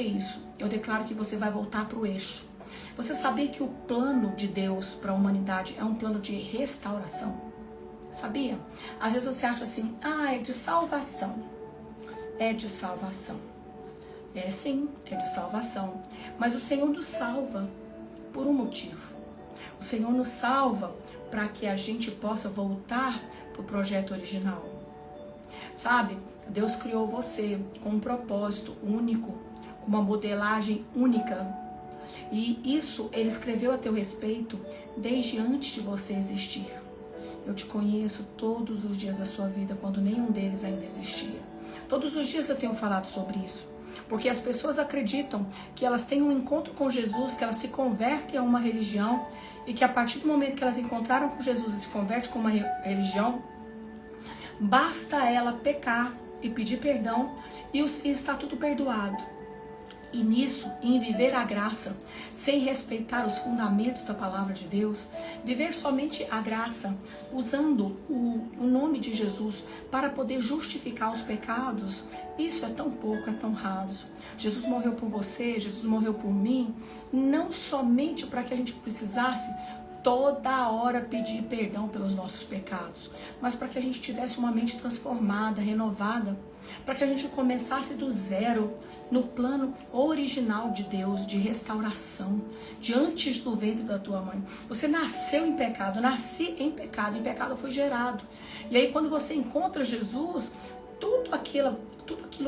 que isso? Eu declaro que você vai voltar para o eixo. Você sabia que o plano de Deus para a humanidade é um plano de restauração? Sabia? Às vezes você acha assim, é de salvação. É de salvação. É sim, é de salvação. Mas o Senhor nos salva por um motivo. O Senhor nos salva para que a gente possa voltar para o projeto original. Sabe? Deus criou você com um propósito único, com uma modelagem única. E isso Ele escreveu a teu respeito desde antes de você existir. Eu te conheço todos os dias da sua vida, quando nenhum deles ainda existia. Todos os dias eu tenho falado sobre isso. Porque as pessoas acreditam que elas têm um encontro com Jesus, que elas se convertem a uma religião, e que a partir do momento que elas encontraram com Jesus e se convertem com uma religião, basta ela pecar e pedir perdão e está tudo perdoado. E nisso, em viver a graça, sem respeitar os fundamentos da palavra de Deus, viver somente a graça, usando o nome de Jesus para poder justificar os pecados, isso é tão pouco, é tão raso. Jesus morreu por você, Jesus morreu por mim, não somente para que a gente precisasse toda hora pedir perdão pelos nossos pecados, mas para que a gente tivesse uma mente transformada, renovada, para que a gente começasse do zero, no plano original de Deus, de restauração, de antes do ventre da tua mãe. Você nasceu em pecado, nasci em pecado foi gerado. E aí quando você encontra Jesus, tudo aquilo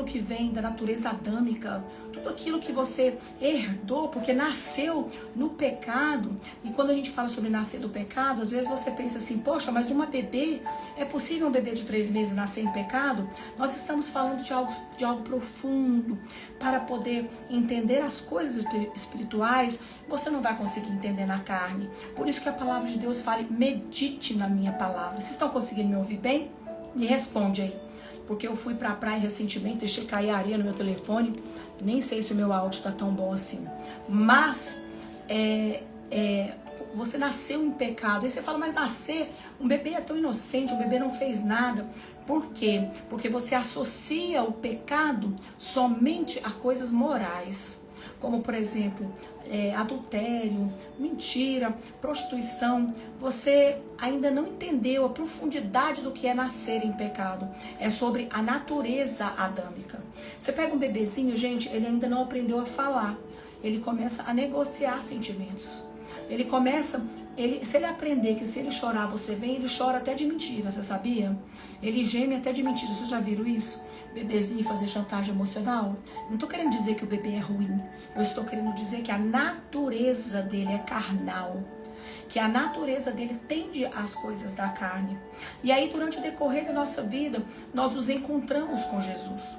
que vem da natureza adâmica, tudo aquilo que você herdou, porque nasceu no pecado. E quando a gente fala sobre nascer do pecado, às vezes você pensa assim, poxa, mas uma bebê, é possível um bebê de 3 meses nascer em pecado? Nós estamos falando de algo profundo. Para poder entender as coisas espirituais, você não vai conseguir entender na carne. Por isso que a palavra de Deus fala, medite na minha palavra. Vocês estão conseguindo me ouvir bem? Me responde aí. Porque eu fui para a praia recentemente, deixei cair a areia no meu telefone, nem sei se o meu áudio está tão bom assim. Mas, você nasceu em pecado. Aí você fala, mas nascer, um bebê é tão inocente, um bebê não fez nada. Por quê? Porque você associa o pecado somente a coisas morais. Como, por exemplo, adultério, mentira, prostituição. Você ainda não entendeu a profundidade do que é nascer em pecado. É sobre a natureza adâmica. Você pega um bebezinho, gente, ele ainda não aprendeu a falar. Ele começa a negociar sentimentos. Se ele aprender que se ele chorar você vem, ele chora até de mentira, você sabia? Ele geme até de mentira, vocês já viram isso? Bebezinho fazer chantagem emocional? Não estou querendo dizer que o bebê é ruim, eu estou querendo dizer que a natureza dele é carnal, que a natureza dele tende às coisas da carne. E aí durante o decorrer da nossa vida, nós nos encontramos com Jesus.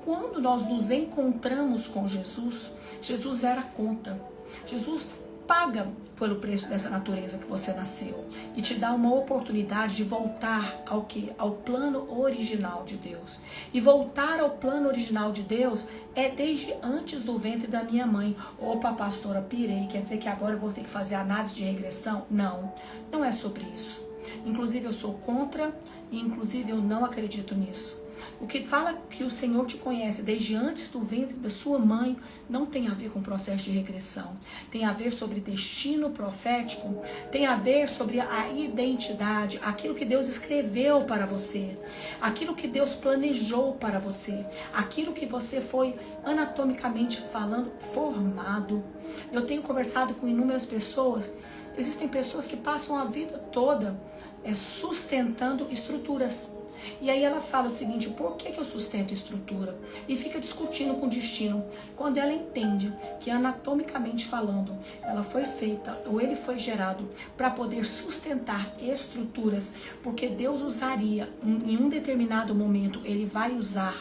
Quando nós nos encontramos com Jesus, Jesus era a conta. Jesus paga pelo preço dessa natureza que você nasceu e te dá uma oportunidade de voltar ao quê? Ao plano original de Deus. E voltar ao plano original de Deus é desde antes do ventre da minha mãe. Opa, pastora, pirei, quer dizer que agora eu vou ter que fazer análise de regressão? Não, não é sobre isso. Inclusive eu sou contra e inclusive eu não acredito nisso. O que fala que o Senhor te conhece desde antes do ventre da sua mãe não tem a ver com o processo de regressão. Tem a ver sobre destino profético, tem a ver sobre a identidade, aquilo que Deus escreveu para você, aquilo que Deus planejou para você, aquilo que você foi anatomicamente falando formado. Eu tenho conversado com inúmeras pessoas. Existem pessoas que passam a vida toda sustentando estruturas. E aí ela fala o seguinte, por que eu sustento estrutura? E fica discutindo com o destino. Quando ela entende que anatomicamente falando, ela foi feita, ou ele foi gerado para poder sustentar estruturas, porque Deus usaria, em um determinado momento, ele vai usar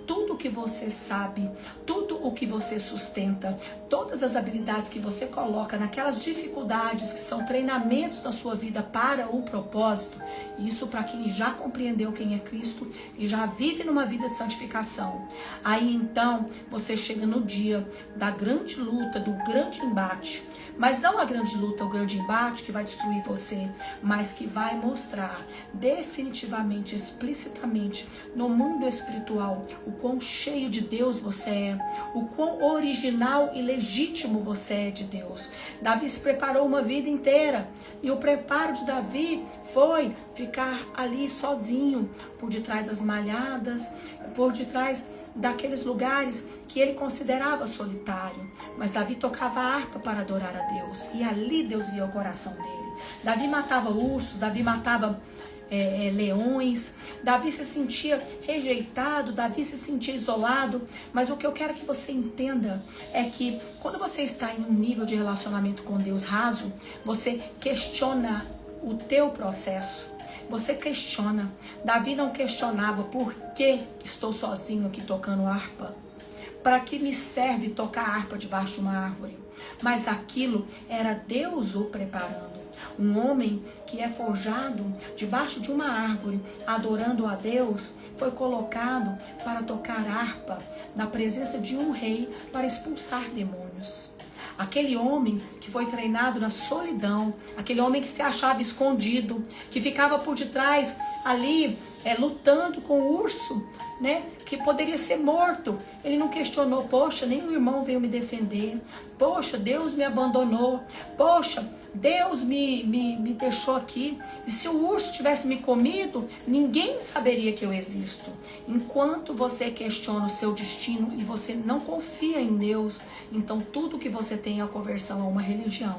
tudo o que você sabe, tudo o que você sustenta, todas as habilidades que você coloca naquelas dificuldades que são treinamentos na sua vida para o propósito. Isso para quem já compreendeu quem é Cristo e já vive numa vida de santificação. Aí então você chega no dia da grande luta, do grande embate. Mas não a grande luta, o grande embate que vai destruir você, mas que vai mostrar definitivamente, explicitamente no mundo espiritual o quão cheio de Deus você é, o quão original e legítimo você é de Deus. Davi se preparou uma vida inteira e o preparo de Davi foi ficar ali sozinho, por detrás das malhadas, por detrás daqueles lugares que ele considerava solitário. Mas Davi tocava a harpa para adorar a Deus, e ali Deus via o coração dele. Davi matava ursos, Davi matava leões, Davi se sentia rejeitado, Davi se sentia isolado. Mas o que eu quero que você entenda é que quando você está em um nível de relacionamento com Deus raso, você questiona o teu processo. Você questiona. Davi não questionava: por que estou sozinho aqui tocando harpa? Para que me serve tocar harpa debaixo de uma árvore? Mas aquilo era Deus o preparando. Um homem que é forjado debaixo de uma árvore, adorando a Deus, foi colocado para tocar harpa na presença de um rei para expulsar demônios. Aquele homem que foi treinado na solidão, aquele homem que se achava escondido, que ficava por detrás ali lutando com o urso, né, que poderia ser morto. Ele não questionou: poxa, nem o irmão veio me defender. Poxa, Deus me abandonou. Poxa, Deus me deixou aqui. E se o urso tivesse me comido, ninguém saberia que eu existo. Enquanto você questiona o seu destino e você não confia em Deus, então tudo que você tem é a conversão a uma religião.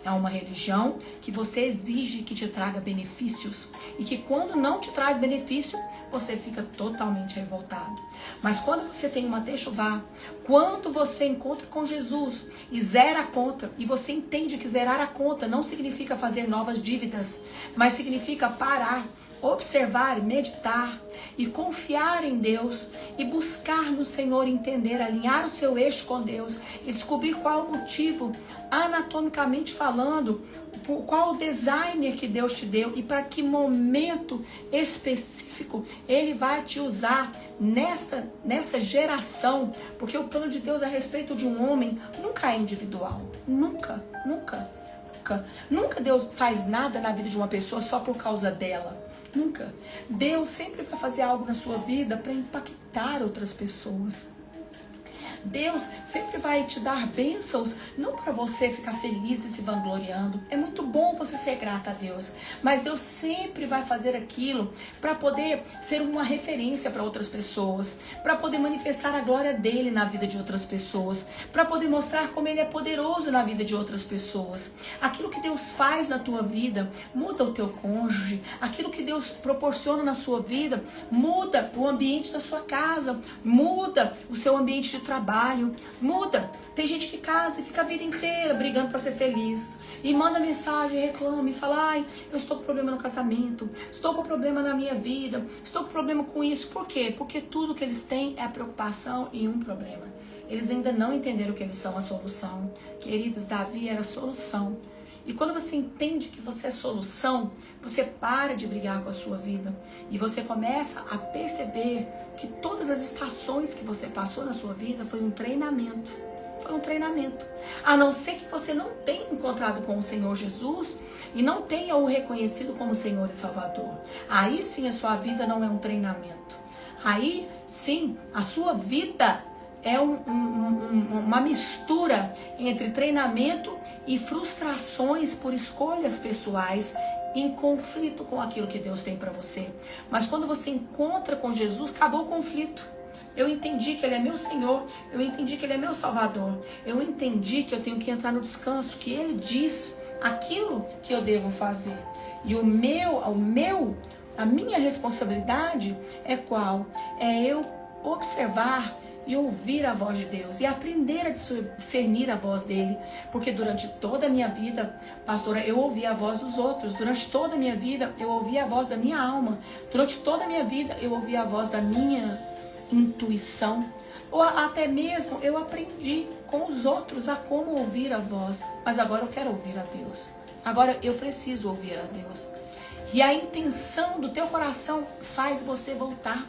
É uma religião que você exige que te traga benefícios, e que quando não te traz benefício, você fica totalmente revoltado. Mas quando você tem uma techuvá, quando você encontra com Jesus e zera a conta, e você entende que zerar a conta não significa fazer novas dívidas, mas significa parar, observar, meditar e confiar em Deus e buscar no Senhor, entender, alinhar o seu eixo com Deus e descobrir qual o motivo, anatomicamente falando, qual o designer que Deus te deu e para que momento específico Ele vai te usar nessa geração, porque o plano de Deus a respeito de um homem nunca é individual, nunca Deus faz nada na vida de uma pessoa só por causa dela. Nunca. Deus sempre vai fazer algo na sua vida para impactar outras pessoas. Deus sempre vai te dar bênçãos, não para você ficar feliz e se vangloriando. É muito bom você ser grata a Deus, mas Deus sempre vai fazer aquilo para poder ser uma referência para outras pessoas, para poder manifestar a glória dele na vida de outras pessoas, para poder mostrar como ele é poderoso na vida de outras pessoas. Aquilo que Deus faz na tua vida muda o teu cônjuge, aquilo que Deus proporciona na sua vida muda o ambiente da sua casa, muda o seu ambiente de trabalho, muda. Tem gente que casa e fica a vida inteira brigando para ser feliz e manda mensagem, reclama e fala: ai, eu estou com problema no casamento, estou com problema na minha vida, estou com problema com isso. Por quê? Porque tudo que eles têm é a preocupação em um problema. Eles ainda não entenderam que eles são a solução. Queridos, Davi era a solução. E quando você entende que você é solução, você para de brigar com a sua vida e você começa a perceber que todas as estações que você passou na sua vida foi um treinamento. Foi um treinamento. A não ser que você não tenha encontrado com o Senhor Jesus e não tenha o reconhecido como Senhor e Salvador. Aí sim a sua vida não é um treinamento. Aí sim a sua vida é uma mistura entre treinamento e frustrações por escolhas pessoais em conflito com aquilo que Deus tem para você. Mas quando você encontra com Jesus, acabou o conflito. Eu entendi que Ele é meu Senhor, eu entendi que Ele é meu Salvador, eu entendi que eu tenho que entrar no descanso, que Ele diz aquilo que eu devo fazer. E a minha responsabilidade é qual? É eu observar e ouvir a voz de Deus e aprender a discernir a voz dele, porque durante toda a minha vida, pastora, eu ouvi a voz dos outros. Durante toda a minha vida eu ouvi a voz da minha alma. Durante toda a minha vida eu ouvi a voz da minha intuição, ou até mesmo eu aprendi com os outros a como ouvir a voz. Mas agora eu quero ouvir a Deus, agora eu preciso ouvir a Deus. E a intenção do teu coração faz você voltar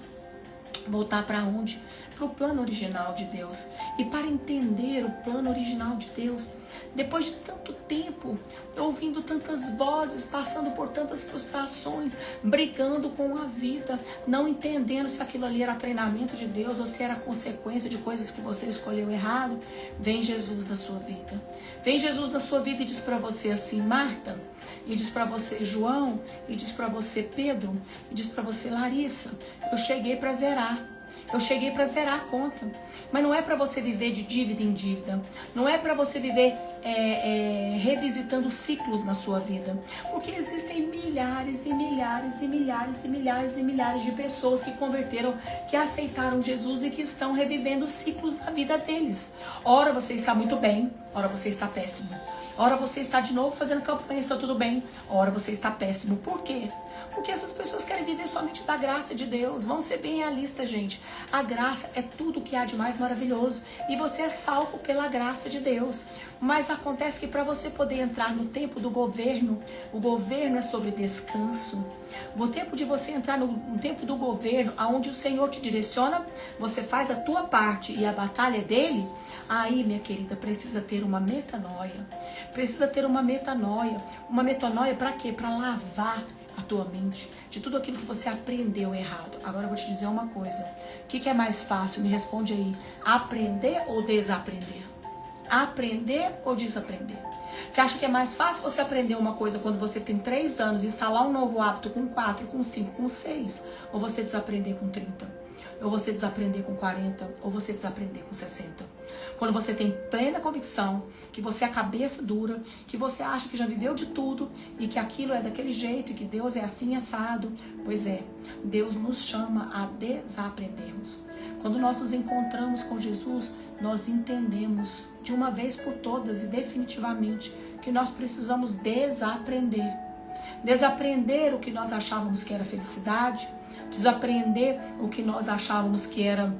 para onde? Para o plano original de Deus. E para entender o plano original de Deus, Depois de tanto tempo, ouvindo tantas vozes, passando por tantas frustrações, brigando com a vida, não entendendo se aquilo ali era treinamento de Deus ou se era consequência de coisas que você escolheu errado, vem Jesus na sua vida. Vem Jesus na sua vida e diz para você assim, Marta, e diz para você João, e diz para você Pedro, e diz para você Larissa, eu cheguei para zerar. Eu cheguei para zerar a conta. Mas não é para você viver de dívida em dívida. Não é para você viver revisitando ciclos na sua vida. Porque existem milhares e milhares e milhares e milhares e milhares de pessoas que converteram, que aceitaram Jesus e que estão revivendo ciclos na vida deles. Ora você está muito bem, ora você está péssimo. Ora você está de novo fazendo campanha, está tudo bem. Ora você está péssimo. Por quê? Porque essas pessoas querem viver somente da graça de Deus. Vamos ser bem realistas, gente. A graça é tudo que há de mais maravilhoso. E você é salvo pela graça de Deus. Mas acontece que para você poder entrar no tempo do governo, o governo é sobre descanso. O tempo de você entrar no tempo do governo, onde o Senhor te direciona, você faz a tua parte e a batalha é dele. Aí, minha querida, precisa ter uma metanoia. Precisa ter uma metanoia. Uma metanoia para quê? Para lavar a tua mente de tudo aquilo que você aprendeu errado. Agora eu vou te dizer uma coisa. O que é mais fácil? Me responde aí. Aprender ou desaprender? Aprender ou desaprender? Você acha que é mais fácil você aprender uma coisa quando você tem 3 anos e instalar um novo hábito com 4, com 5, com 6? Ou você desaprender com 30? Ou você desaprender com 40, ou você desaprender com 60. Quando você tem plena convicção que você é a cabeça dura, que você acha que já viveu de tudo e que aquilo é daquele jeito e que Deus é assim assado, pois é, Deus nos chama a desaprendermos. Quando nós nos encontramos com Jesus, nós entendemos de uma vez por todas e definitivamente que nós precisamos desaprender. Desaprender o que nós achávamos que era felicidade, desaprender o que nós achávamos que era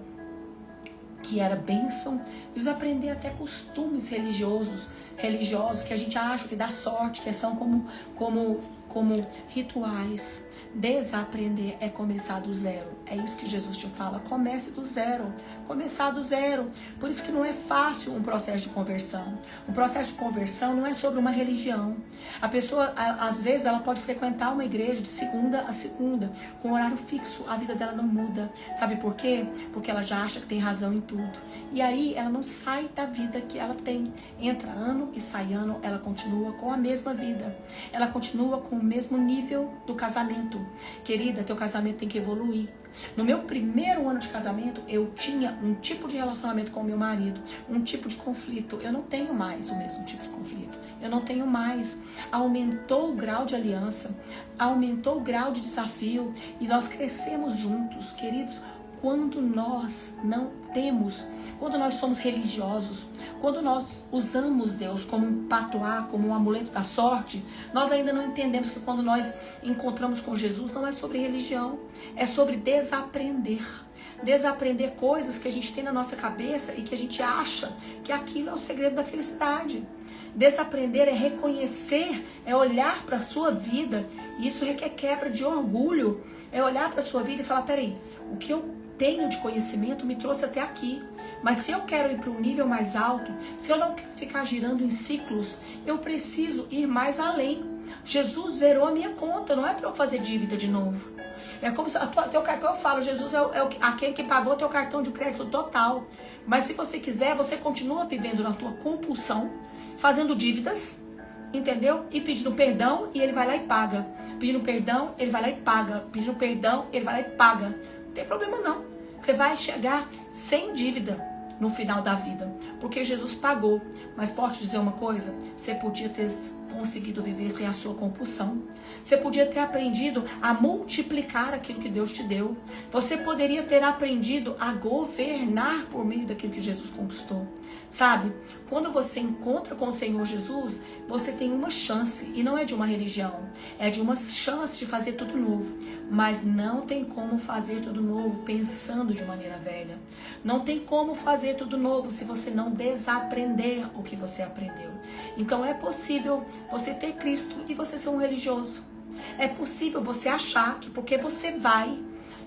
bênção, desaprender até costumes religiosos que a gente acha que dá sorte, que são como rituais. Desaprender é começar do zero. É isso que Jesus te fala, comece do zero. Começar do zero. Por isso que não é fácil um processo de conversão. Um processo de conversão não é sobre uma religião. A pessoa, às vezes, ela pode frequentar uma igreja de segunda a segunda, com horário fixo, a vida dela não muda. Sabe por quê? Porque ela já acha que tem razão em tudo. E aí, ela não sai da vida que ela tem. Entra ano e sai ano, ela continua com a mesma vida. Ela continua com o mesmo nível do casamento. Querida, teu casamento tem que evoluir. No meu primeiro ano de casamento, eu tinha um tipo de relacionamento com o meu marido, um tipo de conflito. Eu não tenho mais o mesmo tipo de conflito. Eu não tenho mais. Aumentou o grau de aliança, aumentou o grau de desafio e nós crescemos juntos, queridos. Quando nós não temos, quando nós somos religiosos, quando nós usamos Deus como um patuá, como um amuleto da sorte, nós ainda não entendemos que quando nós encontramos com Jesus, não é sobre religião, é sobre desaprender. Desaprender coisas que a gente tem na nossa cabeça e que a gente acha que aquilo é o segredo da felicidade. Desaprender é reconhecer, é olhar para a sua vida, e isso requer quebra de orgulho, é olhar para a sua vida e falar, peraí, o que eu tenho de conhecimento me trouxe até aqui, mas se eu quero ir para um nível mais alto, se eu não quero ficar girando em ciclos, eu preciso ir mais além. Jesus zerou a minha conta, não é para eu fazer dívida de novo. É como se teu cartão, eu falo, Jesus é aquele que pagou teu cartão de crédito total. Mas se você quiser, você continua vivendo na tua compulsão, fazendo dívidas, entendeu? E pedindo perdão, e ele vai lá e paga. Pedindo perdão, ele vai lá e paga. Pedindo perdão, ele vai lá e paga. Não tem problema não. Você vai chegar sem dívida no final da vida, porque Jesus pagou. Mas posso te dizer uma coisa? Você podia ter conseguido viver sem a sua compulsão. Você podia ter aprendido a multiplicar aquilo que Deus te deu. Você poderia ter aprendido a governar por meio daquilo que Jesus conquistou. Sabe? Quando você encontra com o Senhor Jesus, você tem uma chance, e não é de uma religião, é de uma chance de fazer tudo novo. Mas não tem como fazer tudo novo pensando de maneira velha. Não tem como fazer tudo novo se você não desaprender o que você aprendeu. Então é possível você ter Cristo e você ser um religioso. É possível você achar que porque você vai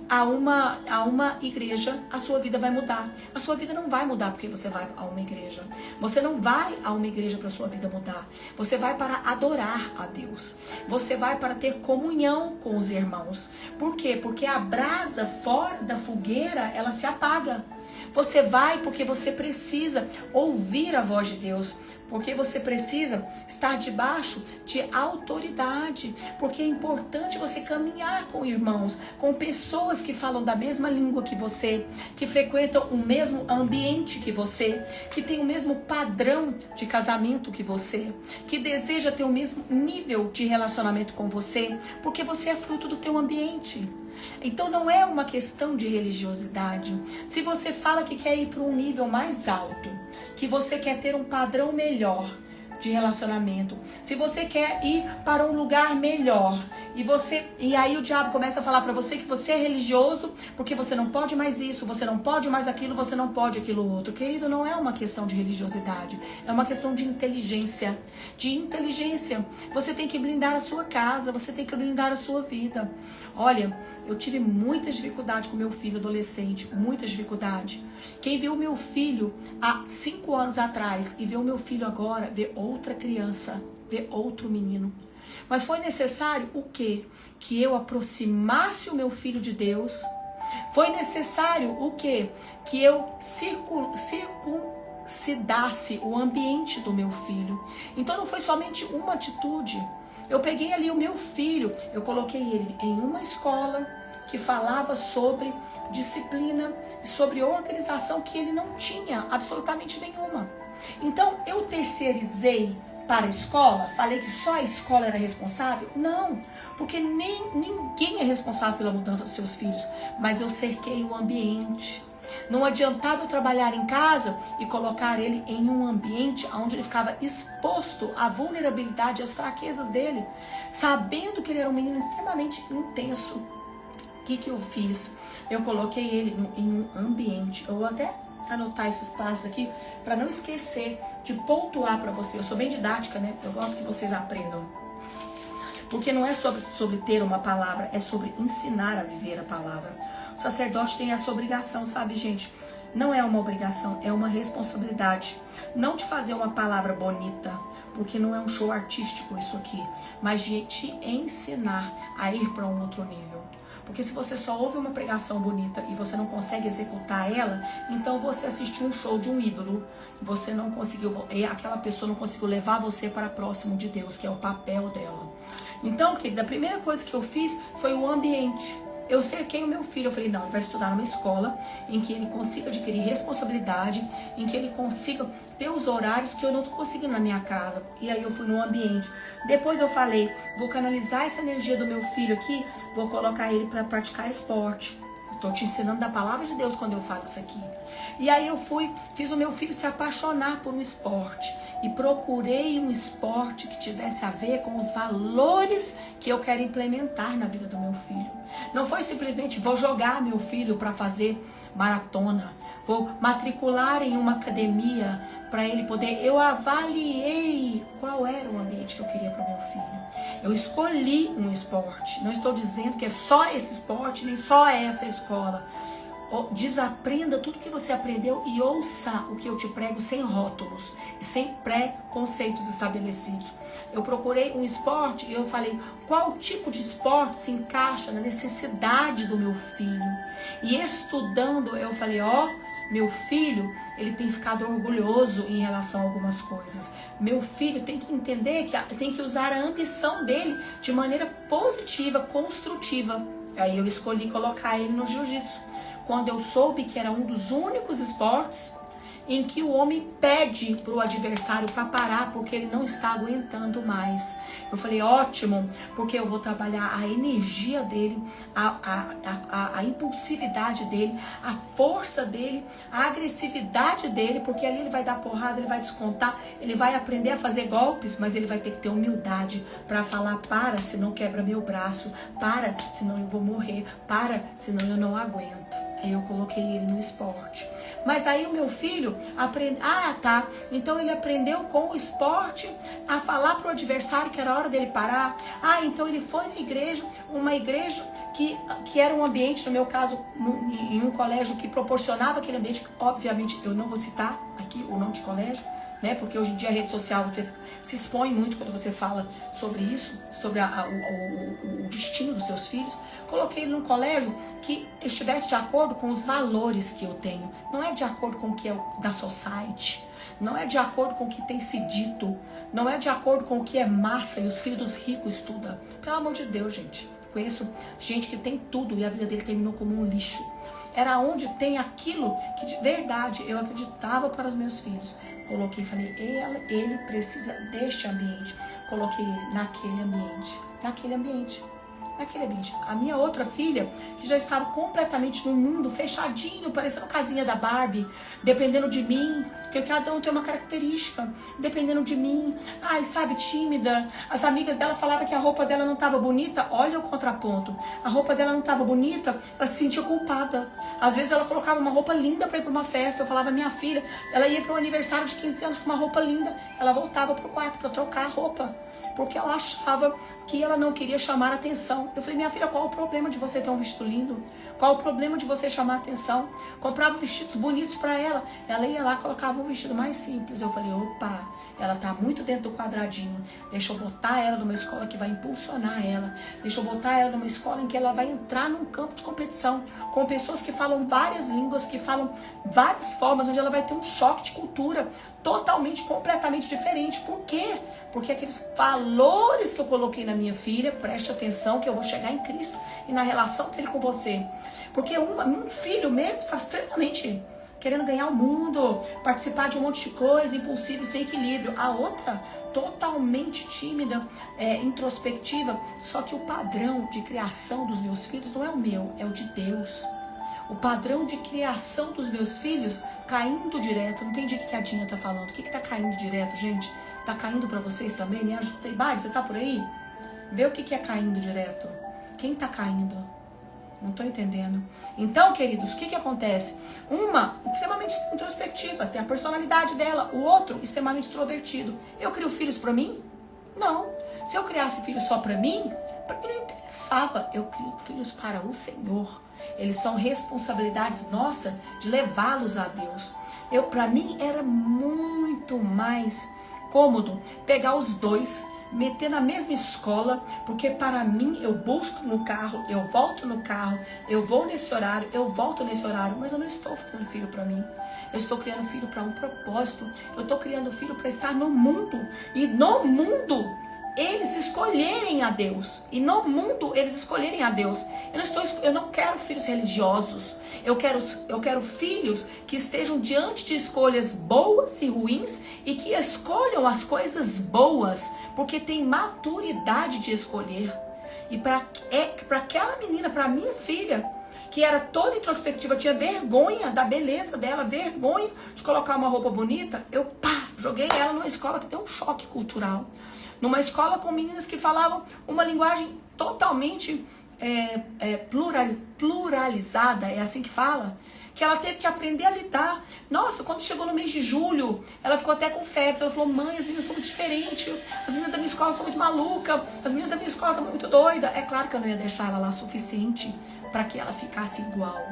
a uma igreja, a sua vida vai mudar. A sua vida não vai mudar porque você vai a uma igreja. Você não vai a uma igreja para a sua vida mudar. Você vai para adorar a Deus. Você vai para ter comunhão com os irmãos. Por quê? Porque a brasa fora da fogueira, ela se apaga. Você vai porque você precisa ouvir a voz de Deus. Porque você precisa estar debaixo de autoridade. Porque é importante você caminhar com irmãos, com pessoas que falam da mesma língua que você, que frequentam o mesmo ambiente que você, que tem o mesmo padrão de casamento que você, que deseja ter o mesmo nível de relacionamento com você, porque você é fruto do teu ambiente. Então não é uma questão de religiosidade. Se você fala que quer ir para um nível mais alto, que você quer ter um padrão melhor de relacionamento, se você quer ir para um lugar melhor, e aí o diabo começa a falar para você que você é religioso, porque você não pode mais isso, você não pode mais aquilo, você não pode aquilo outro. Querido, não é uma questão de religiosidade, é uma questão de inteligência. Você tem que blindar a sua casa, você tem que blindar a sua vida. Olha, eu tive muita dificuldade com meu filho adolescente, muita dificuldade. Quem viu meu filho há 5 anos atrás e vê o meu filho agora, vê outra criança, vê outro menino. Mas foi necessário o quê? Que eu aproximasse o meu filho de Deus. Foi necessário o quê? Que eu circuncidasse o ambiente do meu filho. Então não foi somente uma atitude. Eu peguei ali o meu filho, eu coloquei ele em uma escola que falava sobre disciplina, sobre organização que ele não tinha absolutamente nenhuma. Então eu terceirizei para a escola? Falei que só a escola era responsável? Não, porque ninguém é responsável pela mudança dos seus filhos, mas eu cerquei o ambiente. Não adiantava eu trabalhar em casa e colocar ele em um ambiente onde ele ficava exposto à vulnerabilidade, às fraquezas dele, sabendo que ele era um menino extremamente intenso. O que eu fiz? Eu coloquei ele em um ambiente, eu vou até anotar esses passos aqui, para não esquecer de pontuar para você. Eu sou bem didática, né? Eu gosto que vocês aprendam. Porque não é sobre ter uma palavra, é sobre ensinar a viver a palavra. O sacerdote tem essa obrigação, sabe, gente? Não é uma obrigação, é uma responsabilidade. Não de fazer uma palavra bonita, porque não é um show artístico isso aqui, mas de te ensinar a ir para um outro nível. Porque se você só ouve uma pregação bonita e você não consegue executar ela, então você assistiu um show de um ídolo. Você não conseguiu, aquela pessoa não conseguiu levar você para próximo de Deus, que é o papel dela. Então, querida, a primeira coisa que eu fiz foi o ambiente. Eu cerquei o meu filho, eu falei, não, ele vai estudar numa escola em que ele consiga adquirir responsabilidade, em que ele consiga ter os horários que eu não estou conseguindo na minha casa. E aí eu fui no ambiente. Depois eu falei, vou canalizar essa energia do meu filho aqui, vou colocar ele para praticar esporte. Estou te ensinando da palavra de Deus quando eu falo isso aqui. E aí eu fiz o meu filho se apaixonar por um esporte. E procurei um esporte que tivesse a ver com os valores que eu quero implementar na vida do meu filho. Não foi simplesmente, vou jogar meu filho para fazer maratona. Vou matricular em uma academia para ele poder... Eu avaliei qual era o ambiente que eu queria para o meu filho. Eu escolhi um esporte. Não estou dizendo que é só esse esporte, nem só essa escola. Desaprenda tudo que você aprendeu e ouça o que eu te prego sem rótulos e sem pré-conceitos estabelecidos. Eu procurei um esporte e eu falei qual tipo de esporte se encaixa na necessidade do meu filho. E estudando eu falei, meu filho, ele tem ficado orgulhoso em relação a algumas coisas. Meu filho tem que entender que tem que usar a ambição dele de maneira positiva, construtiva. Aí eu escolhi colocar ele no jiu-jitsu. Quando eu soube que era um dos únicos esportes em que o homem pede para o adversário para parar porque ele não está aguentando mais. Eu falei, ótimo, porque eu vou trabalhar a energia dele, a impulsividade dele, a força dele, a agressividade dele, porque ali ele vai dar porrada, ele vai descontar, ele vai aprender a fazer golpes, mas ele vai ter que ter humildade para falar, para, senão quebra meu braço, para, senão eu vou morrer, para, senão eu não aguento. Aí eu coloquei ele no esporte. Mas aí o meu filho aprende, tá, então ele aprendeu com o esporte a falar pro adversário que era hora dele parar. Então ele foi na igreja, uma igreja que era um ambiente, no meu caso, em um colégio que proporcionava aquele ambiente. Obviamente eu não vou citar aqui o nome de colégio, né? Porque hoje em dia a rede social você se expõe muito quando você fala sobre isso, sobre o destino dos seus filhos. Coloquei ele num colégio que estivesse de acordo com os valores que eu tenho. Não é de acordo com o que é da society, não é de acordo com o que tem se dito, não é de acordo com o que é massa e os filhos dos ricos estudam. Pelo amor de Deus, gente. Conheço gente que tem tudo e a vida dele terminou como um lixo. Era onde tem aquilo que de verdade eu acreditava para os meus filhos. Coloquei e falei, ele precisa deste ambiente. Coloquei ele naquele ambiente. A minha outra filha, que já estava completamente no mundo, fechadinho, parecendo casinha da Barbie, dependendo de mim, porque cada um tem uma característica, dependendo de mim, sabe, tímida. As amigas dela falavam que a roupa dela não estava bonita. Olha o contraponto. A roupa dela não estava bonita, ela se sentia culpada. Às vezes ela colocava uma roupa linda para ir para uma festa. Eu falava, minha filha, ela ia para um aniversário de 15 anos com uma roupa linda, ela voltava pro quarto para trocar a roupa, porque ela achava que ela não queria chamar a atenção. Eu falei, minha filha, qual o problema de você ter um vestido lindo? Qual o problema de você chamar a atenção? Comprava vestidos bonitos para ela. Ela ia lá, colocava um vestido mais simples. Eu falei, opa, ela tá muito dentro do quadradinho. Deixa eu botar ela numa escola que vai impulsionar ela. Deixa eu botar ela numa escola em que ela vai entrar num campo de competição com pessoas que falam várias línguas, que falam várias formas, onde ela vai ter um choque de cultura totalmente, completamente diferente. Por quê? Porque aqueles valores que eu coloquei na minha filha, preste atenção que eu vou chegar em Cristo e na relação dele com você. Porque um filho mesmo está extremamente querendo ganhar o mundo, participar de um monte de coisa, impulsiva e sem equilíbrio. A outra, totalmente tímida, introspectiva. Só que o padrão de criação dos meus filhos não é o meu, é o de Deus. O padrão de criação dos meus filhos caindo direto. Não entendi o que a Dinha tá falando. O que tá caindo direto, gente? Tá caindo pra vocês também? Me ajuda aí. Bari, você tá por aí? Vê o que é caindo direto. Quem tá caindo? Não tô entendendo. Então, queridos, o que acontece? Uma, extremamente introspectiva, tem a personalidade dela. O outro, extremamente extrovertido. Eu crio filhos pra mim? Não. Se eu criasse filhos só pra mim não interessava. Eu crio filhos para o Senhor. Eles são responsabilidades nossa de levá-los a Deus. Para mim era muito mais cômodo pegar os dois, meter na mesma escola, porque para mim eu busco no carro, eu volto no carro, eu vou nesse horário, eu volto nesse horário, mas eu não estou fazendo filho para mim. Eu estou criando filho para um propósito. Eu estou criando filho para estar no mundo, e no mundo eles escolherem a Deus. E no mundo eles escolherem a Deus. Eu não quero filhos religiosos. Eu quero filhos que estejam diante de escolhas boas e ruins e que escolham as coisas boas, porque tem maturidade de escolher. E para aquela menina, para minha filha, que era toda introspectiva, tinha vergonha da beleza dela, vergonha de colocar uma roupa bonita, eu joguei ela numa escola que tem um choque cultural. Numa escola com meninas que falavam uma linguagem totalmente pluralizada, é assim que fala, que ela teve que aprender a lidar. Nossa, quando chegou no mês de julho, ela ficou até com febre. Ela falou, mãe, as meninas são muito diferentes, as meninas da minha escola são muito malucas, as meninas da minha escola estão muito doidas. É claro que eu não ia deixar ela lá suficiente para que ela ficasse igual,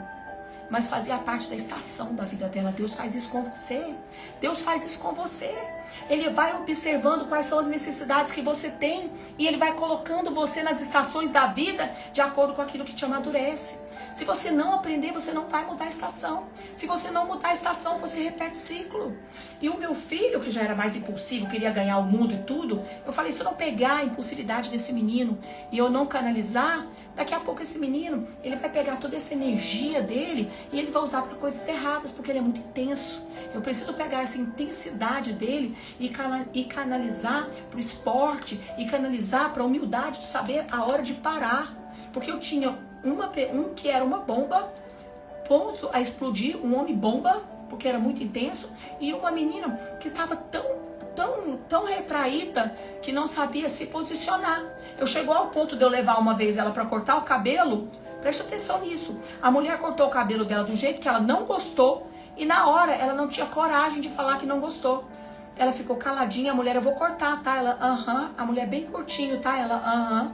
mas fazia parte da estação da vida dela. Deus faz isso com você. Deus faz isso com você. Ele vai observando quais são as necessidades que você tem e Ele vai colocando você nas estações da vida de acordo com aquilo que te amadurece. Se você não aprender, você não vai mudar a estação. Se você não mudar a estação, você repete ciclo. E o meu filho, que já era mais impulsivo, queria ganhar o mundo e tudo, eu falei, se eu não pegar a impulsividade desse menino e eu não canalizar, daqui a pouco esse menino, ele vai pegar toda essa energia dele e ele vai usar para coisas erradas, porque ele é muito intenso. Eu preciso pegar essa intensidade dele e canalizar para o esporte, e canalizar para a humildade de saber a hora de parar. Porque eu tinha um que era uma bomba, ponto a explodir, um homem bomba, porque era muito intenso, e uma menina que estava tão retraída que não sabia se posicionar. Eu chegou ao ponto de eu levar uma vez ela para cortar o cabelo. Preste atenção nisso. A mulher cortou o cabelo dela do jeito que ela não gostou. E na hora, ela não tinha coragem de falar que não gostou. Ela ficou caladinha, a mulher, eu vou cortar, tá? Ela, aham. A mulher bem curtinho, tá? Ela, aham.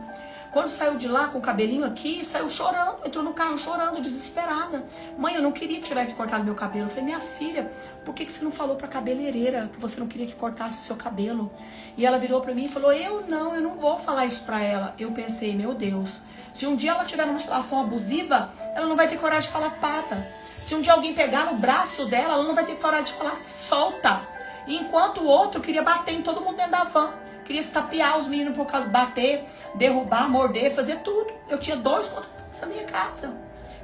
Quando saiu de lá com o cabelinho aqui, saiu chorando, entrou no carro chorando, desesperada. Mãe, eu não queria que tivesse cortado meu cabelo. Eu falei, minha filha, por que você não falou pra cabeleireira que você não queria que cortasse o seu cabelo? E ela virou pra mim e falou, eu não vou falar isso pra ela. Eu pensei, meu Deus, se um dia ela tiver numa relação abusiva, ela não vai ter coragem de falar para. Se um dia alguém pegar no braço dela, ela não vai ter coragem de falar solta. E enquanto o outro queria bater em todo mundo dentro da van. Queria estapear os meninos por causa de bater, derrubar, morder, fazer tudo. Eu tinha 2 contra-pontos na minha casa.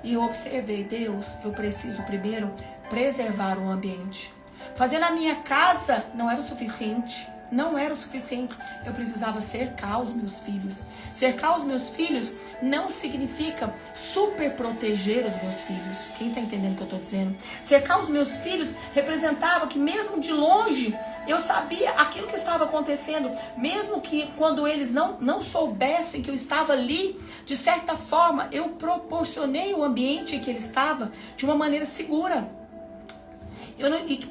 E eu observei, Deus, eu preciso primeiro preservar o ambiente. Fazer na minha casa não era o suficiente. Não era o suficiente. Eu precisava cercar os meus filhos. Cercar os meus filhos não significa super proteger os meus filhos. Quem está entendendo o que eu estou dizendo? Cercar os meus filhos representava que mesmo de longe eu sabia aquilo que estava acontecendo. Mesmo que quando eles não soubessem que eu estava ali, de certa forma eu proporcionei o ambiente em que ele estava de uma maneira segura.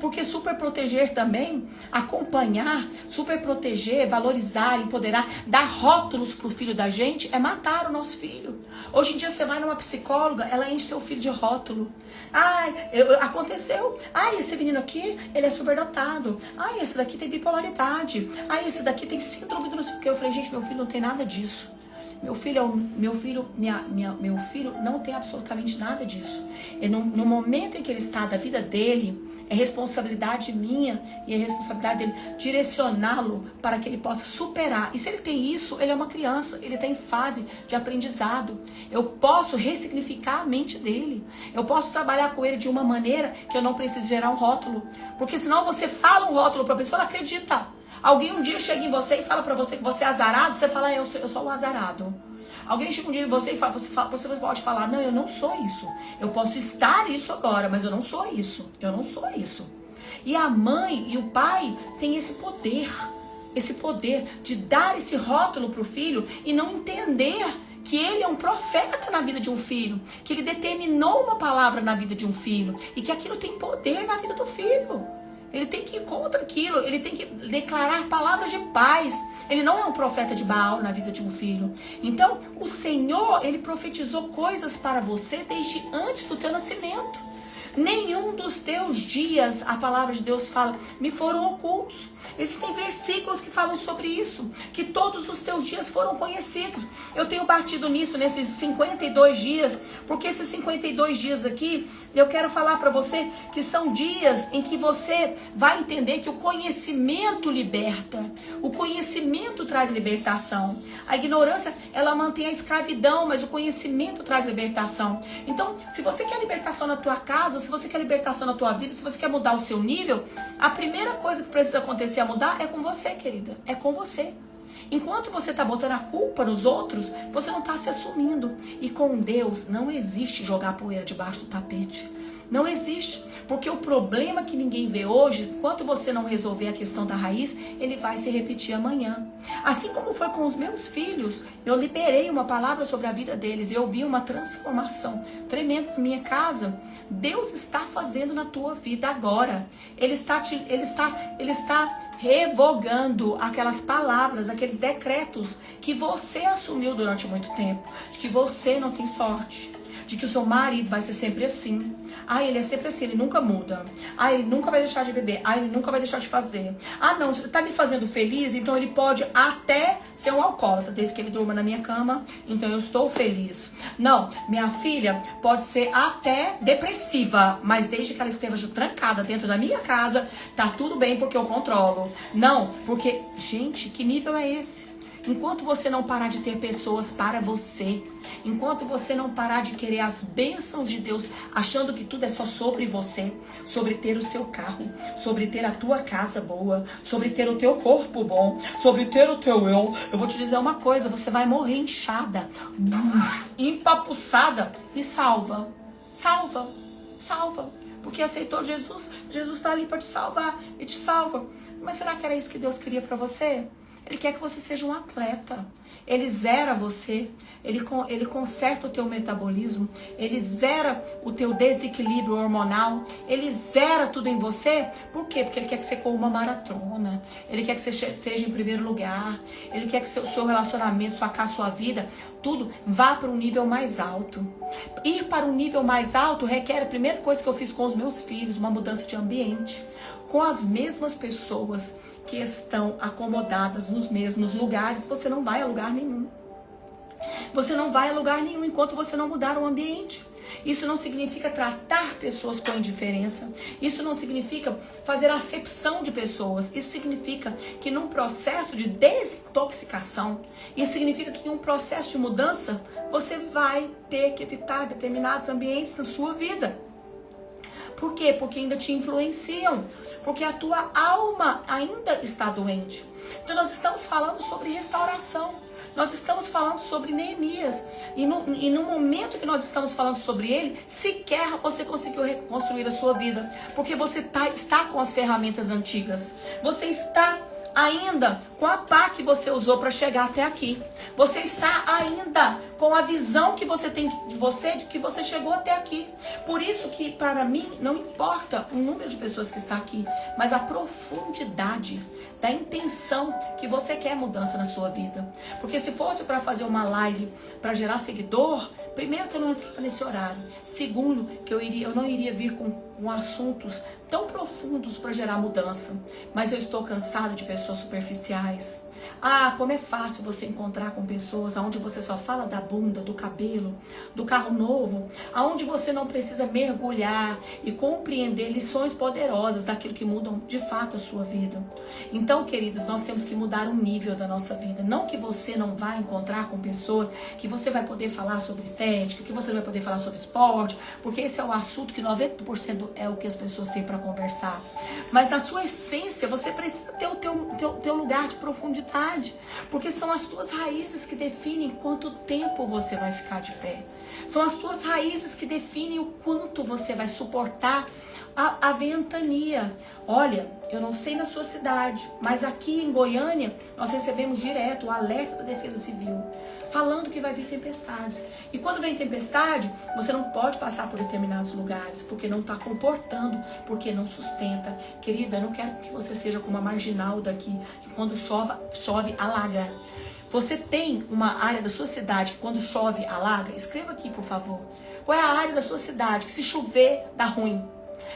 Porque super proteger também, acompanhar, super proteger, valorizar, empoderar, dar rótulos pro filho da gente é matar o nosso filho. Hoje em dia você vai numa psicóloga, ela enche seu filho de rótulo. Aconteceu. Esse menino aqui, ele é superdotado. Esse daqui tem bipolaridade. Esse daqui tem síndrome do não sei o que. Eu falei, gente, meu filho não tem nada disso. Meu filho não tem absolutamente nada disso. E no momento em que ele está da vida dele, é responsabilidade minha e é responsabilidade dele direcioná-lo para que ele possa superar. E se ele tem isso, ele é uma criança, ele está em fase de aprendizado. Eu posso ressignificar a mente dele. Eu posso trabalhar com ele de uma maneira que eu não preciso gerar um rótulo. Porque senão você fala um rótulo para a pessoa, ela acredita. Alguém um dia chega em você e fala pra você que você é azarado, você fala, eu sou o azarado. Alguém chega um dia em você e fala, você pode falar, não, eu não sou isso. Eu posso estar isso agora, mas eu não sou isso. Eu não sou isso. E a mãe e o pai têm esse poder de dar esse rótulo pro filho e não entender que ele é um profeta na vida de um filho, que ele determinou uma palavra na vida de um filho e que aquilo tem poder na vida do filho. Ele tem que ir contra aquilo, ele tem que declarar palavras de paz. Ele não é um profeta de Baal na vida de um filho. Então, o Senhor, ele profetizou coisas para você desde antes do teu nascimento. Nenhum dos teus dias, a palavra de Deus fala, me foram ocultos. Existem versículos que falam sobre isso, que todos os teus dias foram conhecidos. Eu tenho batido nisso nesses 52 dias, porque esses 52 dias aqui, eu quero falar para você que são dias em que você vai entender que o conhecimento liberta. O conhecimento traz libertação. A ignorância, ela mantém a escravidão, mas o conhecimento traz libertação. Então, se você quer libertação na tua casa, se você quer libertação na tua vida, se você quer mudar o seu nível, a primeira coisa que precisa acontecer a mudar é com você, querida. É com você. Enquanto você está botando a culpa nos outros, você não está se assumindo. E com Deus não existe jogar poeira debaixo do tapete. Não existe, porque o problema que ninguém vê hoje, enquanto você não resolver a questão da raiz, ele vai se repetir amanhã. Assim como foi com os meus filhos, eu liberei uma palavra sobre a vida deles, eu vi uma transformação tremenda na minha casa. Deus está fazendo na tua vida agora. Ele está revogando aquelas palavras, aqueles decretos que você assumiu durante muito tempo, de que você não tem sorte, de que o seu marido vai ser sempre assim. Ele é sempre assim, ele nunca muda. Ele nunca vai deixar de beber. Ele nunca vai deixar de fazer. Não, tá me fazendo feliz, então ele pode até ser um alcoólatra, desde que ele durma na minha cama, então eu estou feliz. Não, minha filha pode ser até depressiva, mas desde que ela esteja trancada dentro da minha casa, tá tudo bem porque eu controlo. Não, porque, gente, que nível é esse? Enquanto você não parar de ter pessoas para você, enquanto você não parar de querer as bênçãos de Deus, achando que tudo é só sobre você, sobre ter o seu carro, sobre ter a tua casa boa, sobre ter o teu corpo bom, sobre ter o teu eu vou te dizer uma coisa, você vai morrer inchada, empapuçada e salva, porque aceitou Jesus, Jesus está ali para te salvar e te salva. Mas será que era isso que Deus queria para você? Ele quer que você seja um atleta. Ele zera você, ele conserta o teu metabolismo, ele zera o teu desequilíbrio hormonal, ele zera tudo em você. Por quê? Porque ele quer que você corra uma maratona, ele quer que você seja em primeiro lugar, ele quer que o seu relacionamento, sua casa, sua vida, tudo vá para um nível mais alto. Ir para um nível mais alto requer a primeira coisa que eu fiz com os meus filhos, uma mudança de ambiente, com as mesmas pessoas que estão acomodadas nos mesmos lugares. Você não vai a lugar nenhum. Você não vai a lugar nenhum enquanto você não mudar o ambiente. Isso não significa tratar pessoas com indiferença. Isso não significa fazer acepção de pessoas. Isso significa que num processo de desintoxicação, isso significa que em um processo de mudança, você vai ter que evitar determinados ambientes na sua vida. Por quê? Porque ainda te influenciam. Porque a tua alma ainda está doente. Então nós estamos falando sobre restauração. Nós estamos falando sobre Neemias. E no momento que nós estamos falando sobre ele, sequer você conseguiu reconstruir a sua vida. Porque você está com as ferramentas antigas. Você está ainda com a pá que você usou para chegar até aqui. Você está ainda com a visão que você tem de você, de que você chegou até aqui. Por isso que para mim não importa o número de pessoas que está aqui, mas a profundidade da intenção que você quer mudança na sua vida. Porque se fosse para fazer uma live para gerar seguidor, primeiro que eu não entrava nesse horário. Segundo, que eu não iria vir com assuntos tão profundos para gerar mudança. Mas eu estou cansada de pessoas superficiais. Ah, como é fácil você encontrar com pessoas onde você só fala da bunda, do cabelo, do carro novo, aonde você não precisa mergulhar e compreender lições poderosas daquilo que mudam de fato a sua vida. Então, queridos, nós temos que mudar o nível da nossa vida. Não que você não vai encontrar com pessoas que você vai poder falar sobre estética, que você vai poder falar sobre esporte, porque esse é o assunto que 90% é o que as pessoas têm para conversar. Mas na sua essência, você precisa ter o teu lugar de profundidade. Porque são as tuas raízes que definem quanto tempo você vai ficar de pé. São as tuas raízes que definem o quanto você vai suportar a ventania. Olha, eu não sei na sua cidade, mas aqui em Goiânia nós recebemos direto o alerta da Defesa Civil, falando que vai vir tempestades. E quando vem tempestade, você não pode passar por determinados lugares, porque não está comportando, porque não sustenta. Querida, eu não quero que você seja como a marginal daqui, que quando chove, alaga. Você tem uma área da sua cidade que quando chove, alaga? Escreva aqui, por favor. Qual é a área da sua cidade que se chover, dá ruim?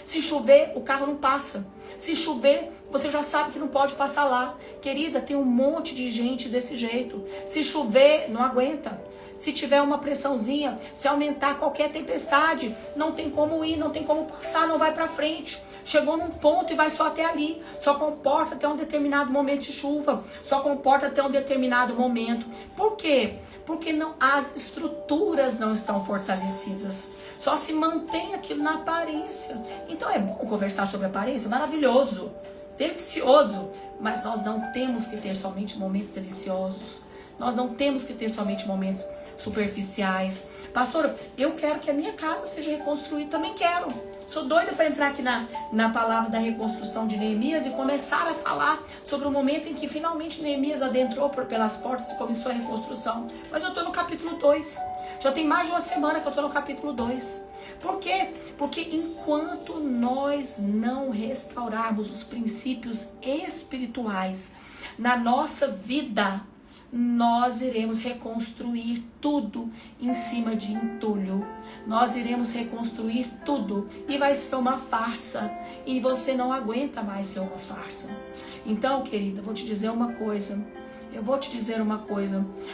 Se chover, o carro não passa. Se chover, você já sabe que não pode passar lá. Querida, tem um monte de gente desse jeito. Se chover, não aguenta. Se tiver uma pressãozinha, se aumentar qualquer tempestade, não tem como ir, não tem como passar, não vai pra frente. Chegou num ponto e vai só até ali. Só comporta até um determinado momento de chuva. Só comporta até um determinado momento. Por quê? Porque as estruturas não estão fortalecidas. Só se mantém aquilo na aparência. Então é bom conversar sobre aparência, maravilhoso, delicioso. Mas nós não temos que ter somente momentos deliciosos. Nós não temos que ter somente momentos superficiais. Pastora, eu quero que a minha casa seja reconstruída. Também quero. Sou doida para entrar aqui na palavra da reconstrução de Neemias e começar a falar sobre o momento em que finalmente Neemias adentrou pelas portas e começou a reconstrução. Mas eu estou no capítulo 2. Já tem mais de uma semana que eu estou no capítulo 2. Por quê? Porque enquanto nós não restaurarmos os princípios espirituais na nossa vida, nós iremos reconstruir tudo em cima de entulho. Nós iremos reconstruir tudo e vai ser uma farsa. E você não aguenta mais ser uma farsa. Então, querida, eu vou te dizer uma coisa.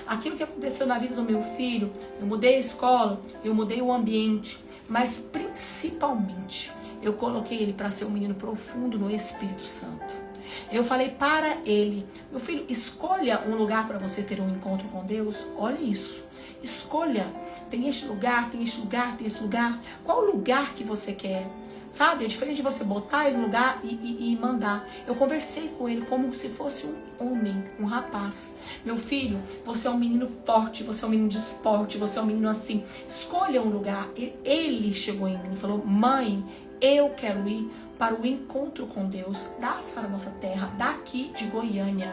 Aquilo que aconteceu na vida do meu filho, eu mudei a escola, eu mudei o ambiente, mas principalmente eu coloquei ele para ser um menino profundo no Espírito Santo. Eu falei para ele, meu filho, escolha um lugar para você ter um encontro com Deus. Olha isso, escolha, tem este lugar, tem este lugar, tem esse lugar. Qual lugar que você quer? Sabe, é diferente de você botar ele no lugar e mandar. Eu conversei com ele como se fosse um homem, um rapaz. Meu filho, você é um menino forte, você é um menino de esporte, você é um menino assim. Escolha um lugar. Ele chegou em mim e falou, mãe, eu quero ir para o encontro com Deus da nossa terra, daqui de Goiânia.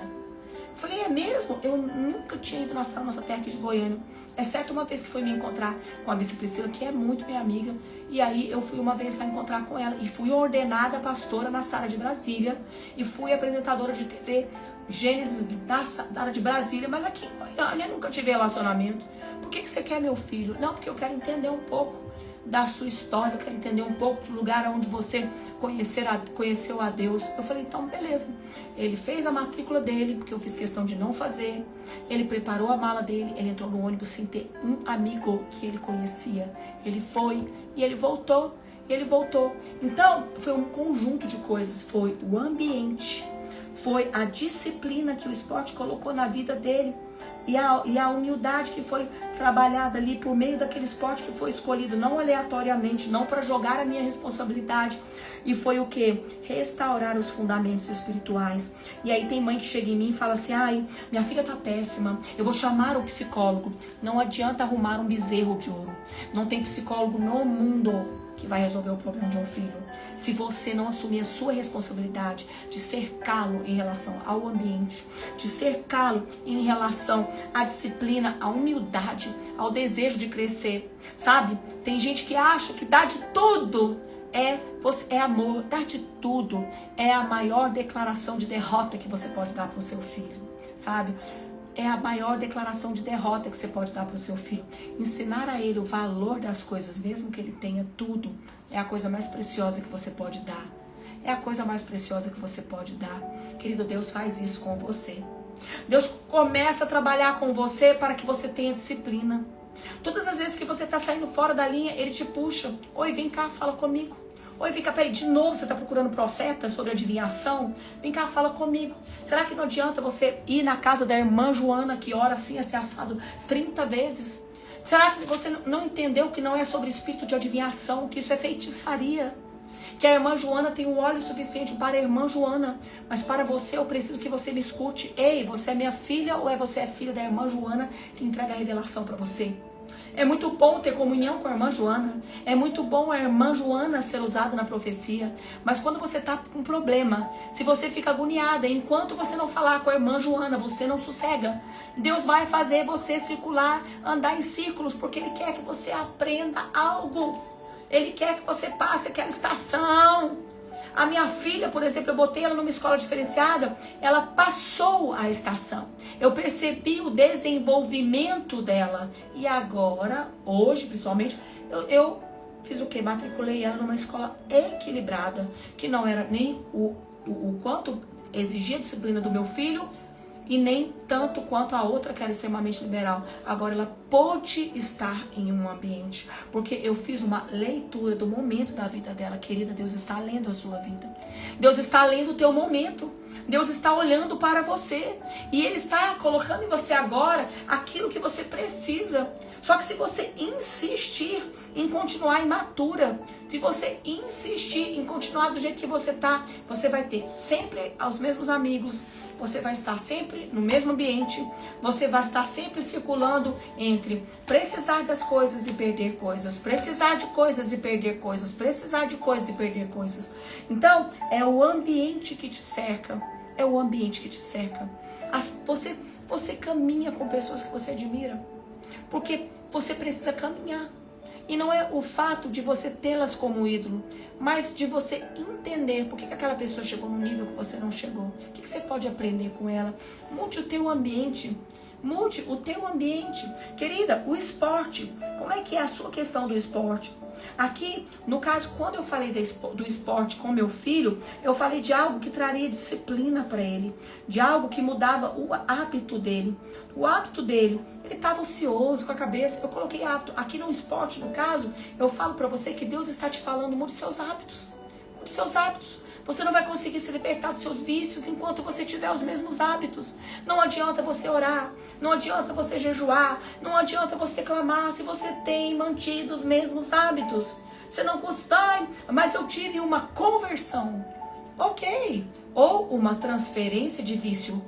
Eu falei, é mesmo? Eu nunca tinha ido na nossa terra aqui de Goiânia, exceto uma vez que fui me encontrar com a Bispa Priscila, que é muito minha amiga. E aí eu fui uma vez lá encontrar com ela. E fui ordenada pastora na Sara de Brasília. E fui apresentadora de TV Gênesis da Sara de Brasília. Mas aqui em Goiânia eu nunca tive relacionamento. Por que você quer meu filho? Não, porque eu quero entender um pouco da sua história, eu quero entender um pouco do lugar onde você conheceu a Deus. Eu falei, então beleza. Ele fez a matrícula dele, porque eu fiz questão de não fazer. Ele preparou a mala dele, ele entrou no ônibus sem ter um amigo que ele conhecia. Ele foi e ele voltou. Então, foi um conjunto de coisas. Foi o ambiente, foi a disciplina que o esporte colocou na vida dele. E a humildade que foi trabalhada ali por meio daquele esporte que foi escolhido, não aleatoriamente, não para jogar a minha responsabilidade. E foi o que? Restaurar os fundamentos espirituais. E aí tem mãe que chega em mim e fala assim, ai, minha filha tá péssima, eu vou chamar o psicólogo. Não adianta arrumar um bezerro de ouro. Não tem psicólogo no mundo que vai resolver o problema de um filho, se você não assumir a sua responsabilidade de cercá-lo em relação ao ambiente, de cercá-lo em relação à disciplina, à humildade, ao desejo de crescer, sabe? Tem gente que acha que dar de tudo é amor, dar de tudo é a maior declaração de derrota que você pode dar para o seu filho, sabe? É a maior declaração de derrota que você pode dar para o seu filho. Ensinar a ele o valor das coisas, mesmo que ele tenha tudo, é a coisa mais preciosa que você pode dar. É a coisa mais preciosa que você pode dar. Querido, Deus faz isso com você. Deus começa a trabalhar com você para que você tenha disciplina. Todas as vezes que você está saindo fora da linha, Ele te puxa. Oi, vem cá, fala comigo. Oi, vem cá, peraí, de novo você está procurando profeta sobre adivinhação? Vem cá, fala comigo. Será que não adianta você ir na casa da irmã Joana, que ora assim, assim, assado 30 vezes? Será que você não entendeu que não é sobre espírito de adivinhação, que isso é feitiçaria? Que a irmã Joana tem o óleo suficiente para a irmã Joana, mas para você eu preciso que você me escute. Ei, você é minha filha ou você é filha da irmã Joana que entrega a revelação para você? É muito bom ter comunhão com a irmã Joana. É muito bom a irmã Joana ser usada na profecia. Mas quando você está com um problema, se você fica agoniada, enquanto você não falar com a irmã Joana, você não sossega. Deus vai fazer você circular, andar em círculos, porque Ele quer que você aprenda algo. Ele quer que você passe aquela estação. A minha filha, por exemplo, eu botei ela numa escola diferenciada, ela passou a estação. Eu percebi o desenvolvimento dela. E agora, hoje, principalmente, eu fiz o quê? Matriculei ela numa escola equilibrada, que não era nem o quanto exigia a disciplina do meu filho, e nem tanto quanto a outra que era extremamente liberal. Agora ela pôde estar em um ambiente, porque eu fiz uma leitura do momento da vida dela. Querida, Deus está lendo a sua vida. Deus está lendo o teu momento. Deus está olhando para você. E Ele está colocando em você agora aquilo que você precisa. Só que se você insistir em continuar imatura, se você insistir em continuar do jeito que você está, você vai ter sempre os mesmos amigos, você vai estar sempre no mesmo ambiente, você vai estar sempre circulando entre precisar das coisas e perder coisas, precisar de coisas e perder coisas, precisar de coisas e perder coisas. Então, é o ambiente que te cerca, é o ambiente que te cerca. Você caminha com pessoas que você admira, porque você precisa caminhar. E não é o fato de você tê-las como ídolo, mas de você entender por que aquela pessoa chegou no nível que você não chegou. O que você pode aprender com ela? Mude o teu ambiente. Mude o teu ambiente. Querida, o esporte. Como é que é a sua questão do esporte? Aqui, no caso, quando eu falei do esporte com meu filho, eu falei de algo que traria disciplina para ele, de algo que mudava o hábito dele. O hábito dele, ele estava ocioso com a cabeça. Eu coloquei hábito. Aqui no esporte, no caso, eu falo para você que Deus está te falando, mude seus hábitos. Mude seus hábitos. Você não vai conseguir se libertar dos seus vícios enquanto você tiver os mesmos hábitos. Não adianta você orar, não adianta você jejuar, não adianta você clamar se você tem mantido os mesmos hábitos. Você não consegue, mas eu tive uma conversão. Ok. Ou uma transferência de vício.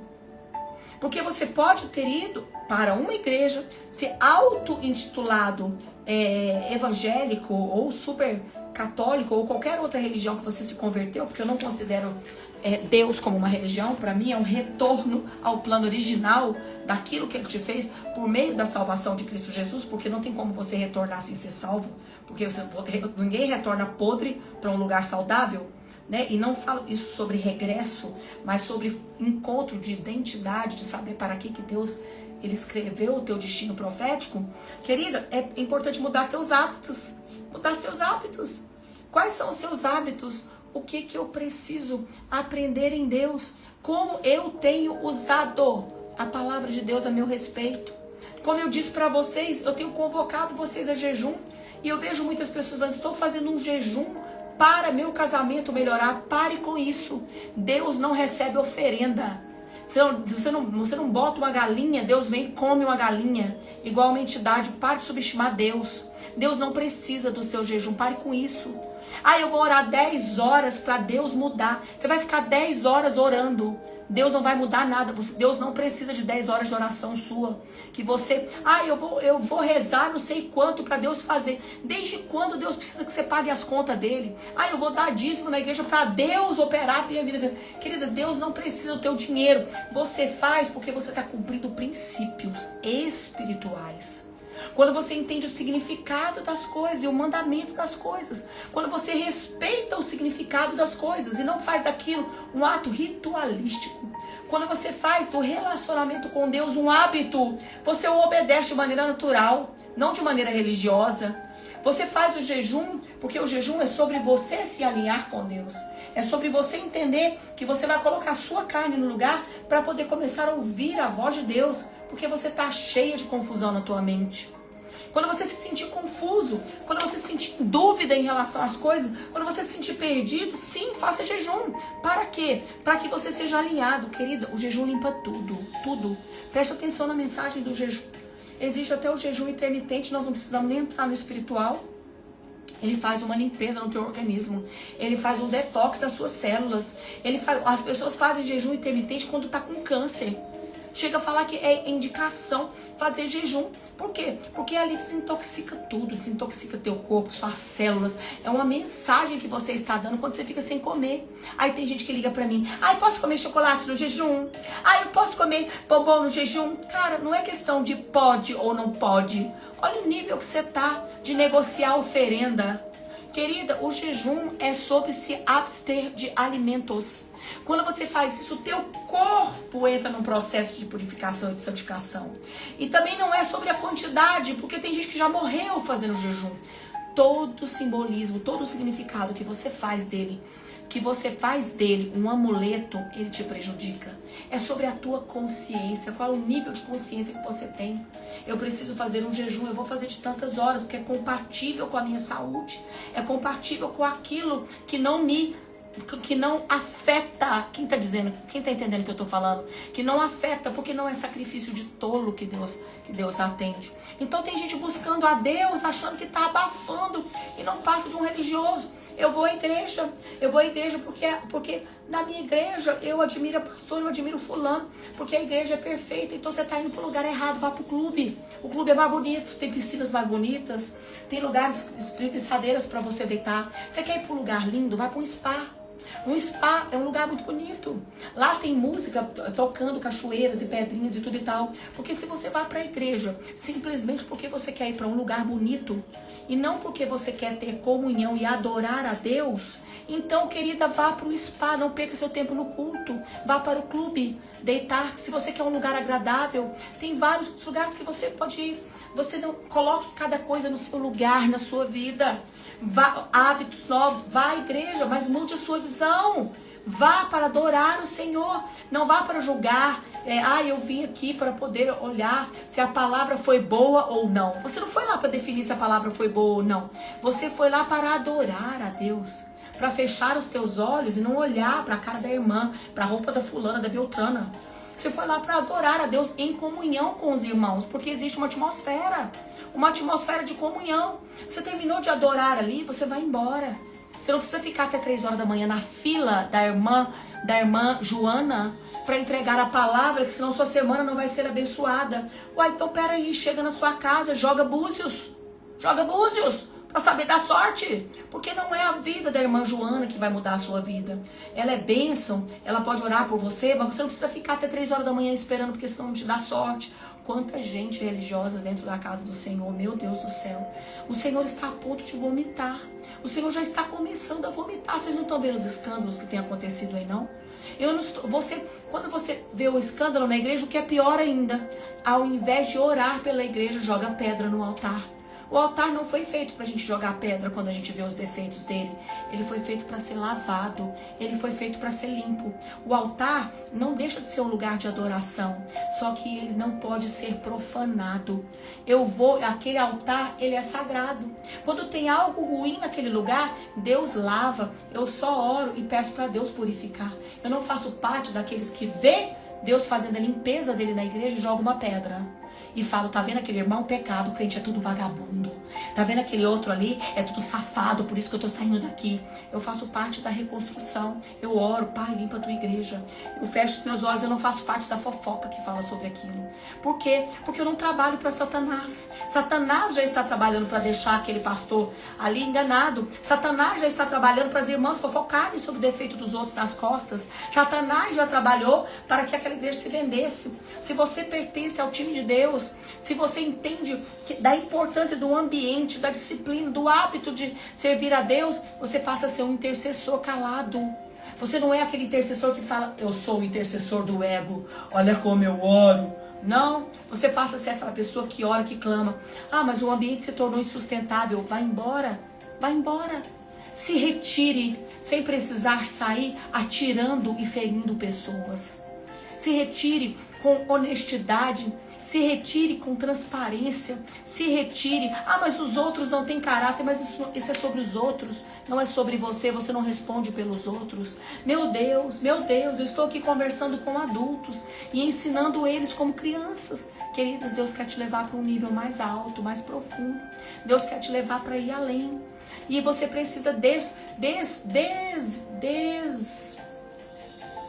Porque você pode ter ido para uma igreja, se auto-intitulado evangélico ou super católico ou qualquer outra religião que você se converteu, porque eu não considero Deus como uma religião, para mim, é um retorno ao plano original daquilo que Ele te fez por meio da salvação de Cristo Jesus, porque não tem como você retornar sem ser salvo, porque ninguém retorna podre para um lugar saudável, né? E não falo isso sobre regresso, mas sobre encontro de identidade, de saber para que Deus Ele escreveu o teu destino profético. Querida, é importante mudar teus hábitos. Mudar os teus hábitos. Quais são os seus hábitos? O que eu preciso aprender em Deus? Como eu tenho usado a palavra de Deus a meu respeito? Como eu disse para vocês, eu tenho convocado vocês a jejum. E eu vejo muitas pessoas falando, estou fazendo um jejum para meu casamento melhorar. Pare com isso. Deus não recebe oferenda. Você não bota uma galinha, Deus vem e come uma galinha. Igual uma entidade. Pare de subestimar Deus. Deus não precisa do seu jejum. Pare com isso. Eu vou orar 10 horas para Deus mudar. Você vai ficar 10 horas orando. Deus não vai mudar nada. Deus não precisa de 10 horas de oração sua. Que você, eu vou rezar não sei quanto para Deus fazer. Desde quando Deus precisa que você pague as contas dele? Eu vou dar dízimo na igreja para Deus operar a minha vida. Querida, Deus não precisa do teu dinheiro. Você faz porque você está cumprindo princípios espirituais. Quando você entende o significado das coisas e o mandamento das coisas. Quando você respeita o significado das coisas e não faz daquilo um ato ritualístico. Quando você faz do relacionamento com Deus um hábito, você o obedece de maneira natural, não de maneira religiosa. Você faz o jejum, porque o jejum é sobre você se alinhar com Deus. É sobre você entender que você vai colocar a sua carne no lugar para poder começar a ouvir a voz de Deus, porque você está cheia de confusão na tua mente. Quando você se sentir confuso, quando você se sentir em dúvida em relação às coisas, quando você se sentir perdido, sim, faça jejum. Para quê? Para que você seja alinhado, querida. O jejum limpa tudo, tudo. Preste atenção na mensagem do jejum. Existe até o jejum intermitente, nós não precisamos nem entrar no espiritual. Ele faz uma limpeza no teu organismo. Ele faz um detox das suas células. As pessoas fazem jejum intermitente quando está com câncer. Chega a falar que é indicação fazer jejum. Por quê? Porque ali desintoxica tudo, desintoxica teu corpo, suas células. É uma mensagem que você está dando quando você fica sem comer. Aí tem gente que liga pra mim, eu posso comer chocolate no jejum? Eu posso comer bombom no jejum? Cara, não é questão de pode ou não pode. Olha o nível que você tá de negociar oferenda. Querida, o jejum é sobre se abster de alimentos. Quando você faz isso, o teu corpo entra num processo de purificação e de santificação. E também não é sobre a quantidade, porque tem gente que já morreu fazendo jejum. Todo o simbolismo, todo o significado que você faz dele um amuleto, ele te prejudica. É sobre a tua consciência, qual é o nível de consciência que você tem. Eu preciso fazer um jejum, eu vou fazer de tantas horas, porque é compatível com a minha saúde, é compatível com aquilo que não afeta. Quem tá entendendo o que eu tô falando? Que não afeta, porque não é sacrifício de tolo que Deus atende. Então tem gente buscando a Deus, achando que tá abafando e não passa de um religioso. Eu vou à igreja porque na minha igreja eu admiro a pastora, eu admiro fulano, porque a igreja é perfeita. Então você tá indo pro lugar errado, vá pro clube. O clube é mais bonito, tem piscinas mais bonitas, tem lugares, espreguiçadeiras para você deitar. Você quer ir pro lugar lindo? Vai pro um spa. Um spa é um lugar muito bonito. Lá tem música tocando cachoeiras e pedrinhas e tudo e tal. Porque se você vai para a igreja simplesmente porque você quer ir para um lugar bonito e não porque você quer ter comunhão e adorar a Deus, então, querida, vá para o spa, não perca seu tempo no culto. Vá para o clube, deitar. Se você quer um lugar agradável, tem vários lugares que você pode ir. Você não coloque cada coisa no seu lugar, na sua vida. Vá, hábitos novos, vá à igreja, mas mude a sua visão. Vá para adorar o Senhor, não vá para julgar. Eu vim aqui para poder olhar se a palavra foi boa ou não. Você não foi lá para definir se a palavra foi boa ou não. Você foi lá para adorar a Deus, para fechar os teus olhos e não olhar para a cara da irmã, para a roupa da fulana, da beltrana. Você foi lá para adorar a Deus em comunhão com os irmãos, porque existe uma atmosfera de comunhão. Você terminou de adorar ali, você vai embora. Você não precisa ficar até 3 horas da manhã na fila da irmã Joana para entregar a palavra, que senão sua semana não vai ser abençoada. Então peraí, chega na sua casa, joga búzios. para saber dar sorte. Porque não é a vida da irmã Joana que vai mudar a sua vida. Ela é bênção, ela pode orar por você, mas você não precisa ficar até 3 horas da manhã esperando, porque senão não te dá sorte. Quanta gente religiosa dentro da casa do Senhor, meu Deus do céu. O Senhor está a ponto de vomitar. O Senhor já está começando a vomitar. Vocês não estão vendo os escândalos que têm acontecido aí, não? Quando você vê o escândalo na igreja, o que é pior ainda, ao invés de orar pela igreja, joga pedra no altar. O altar não foi feito para a gente jogar pedra quando a gente vê os defeitos dele. Ele foi feito para ser lavado. Ele foi feito para ser limpo. O altar não deixa de ser um lugar de adoração. Só que ele não pode ser profanado. Aquele altar, ele é sagrado. Quando tem algo ruim naquele lugar, Deus lava. Eu só oro e peço para Deus purificar. Eu não faço parte daqueles que vê Deus fazendo a limpeza dele na igreja e joga uma pedra. E falo, tá vendo aquele irmão? Pecado, o crente é tudo vagabundo. Tá vendo aquele outro ali? É tudo safado, por isso que eu tô saindo daqui. Eu faço parte da reconstrução. Eu oro, Pai, limpa a tua igreja. Eu fecho os meus olhos, eu não faço parte da fofoca que fala sobre aquilo. Por quê? Porque eu não trabalho para Satanás. Satanás já está trabalhando para deixar aquele pastor ali enganado. Satanás já está trabalhando para as irmãs fofocarem sobre o defeito dos outros nas costas. Satanás já trabalhou para que aquela igreja se vendesse. Se você pertence ao time de Deus, se você entende da importância do ambiente, da disciplina, do hábito de servir a Deus, você passa a ser um intercessor calado. Você não é aquele intercessor que fala, eu sou o intercessor do ego, olha como eu oro. Não, você passa a ser aquela pessoa que ora, que clama. Ah, mas o ambiente se tornou insustentável. Vai embora, vai embora. Se retire sem precisar sair atirando e ferindo pessoas. Se retire com honestidade. Se retire com transparência. Se retire. Ah, mas os outros não têm caráter. Mas isso é sobre os outros. Não é sobre você. Você não responde pelos outros. Meu Deus, eu estou aqui conversando com adultos e ensinando eles como crianças. Queridas, Deus quer te levar para um nível mais alto, mais profundo. Deus quer te levar para ir além. E você precisa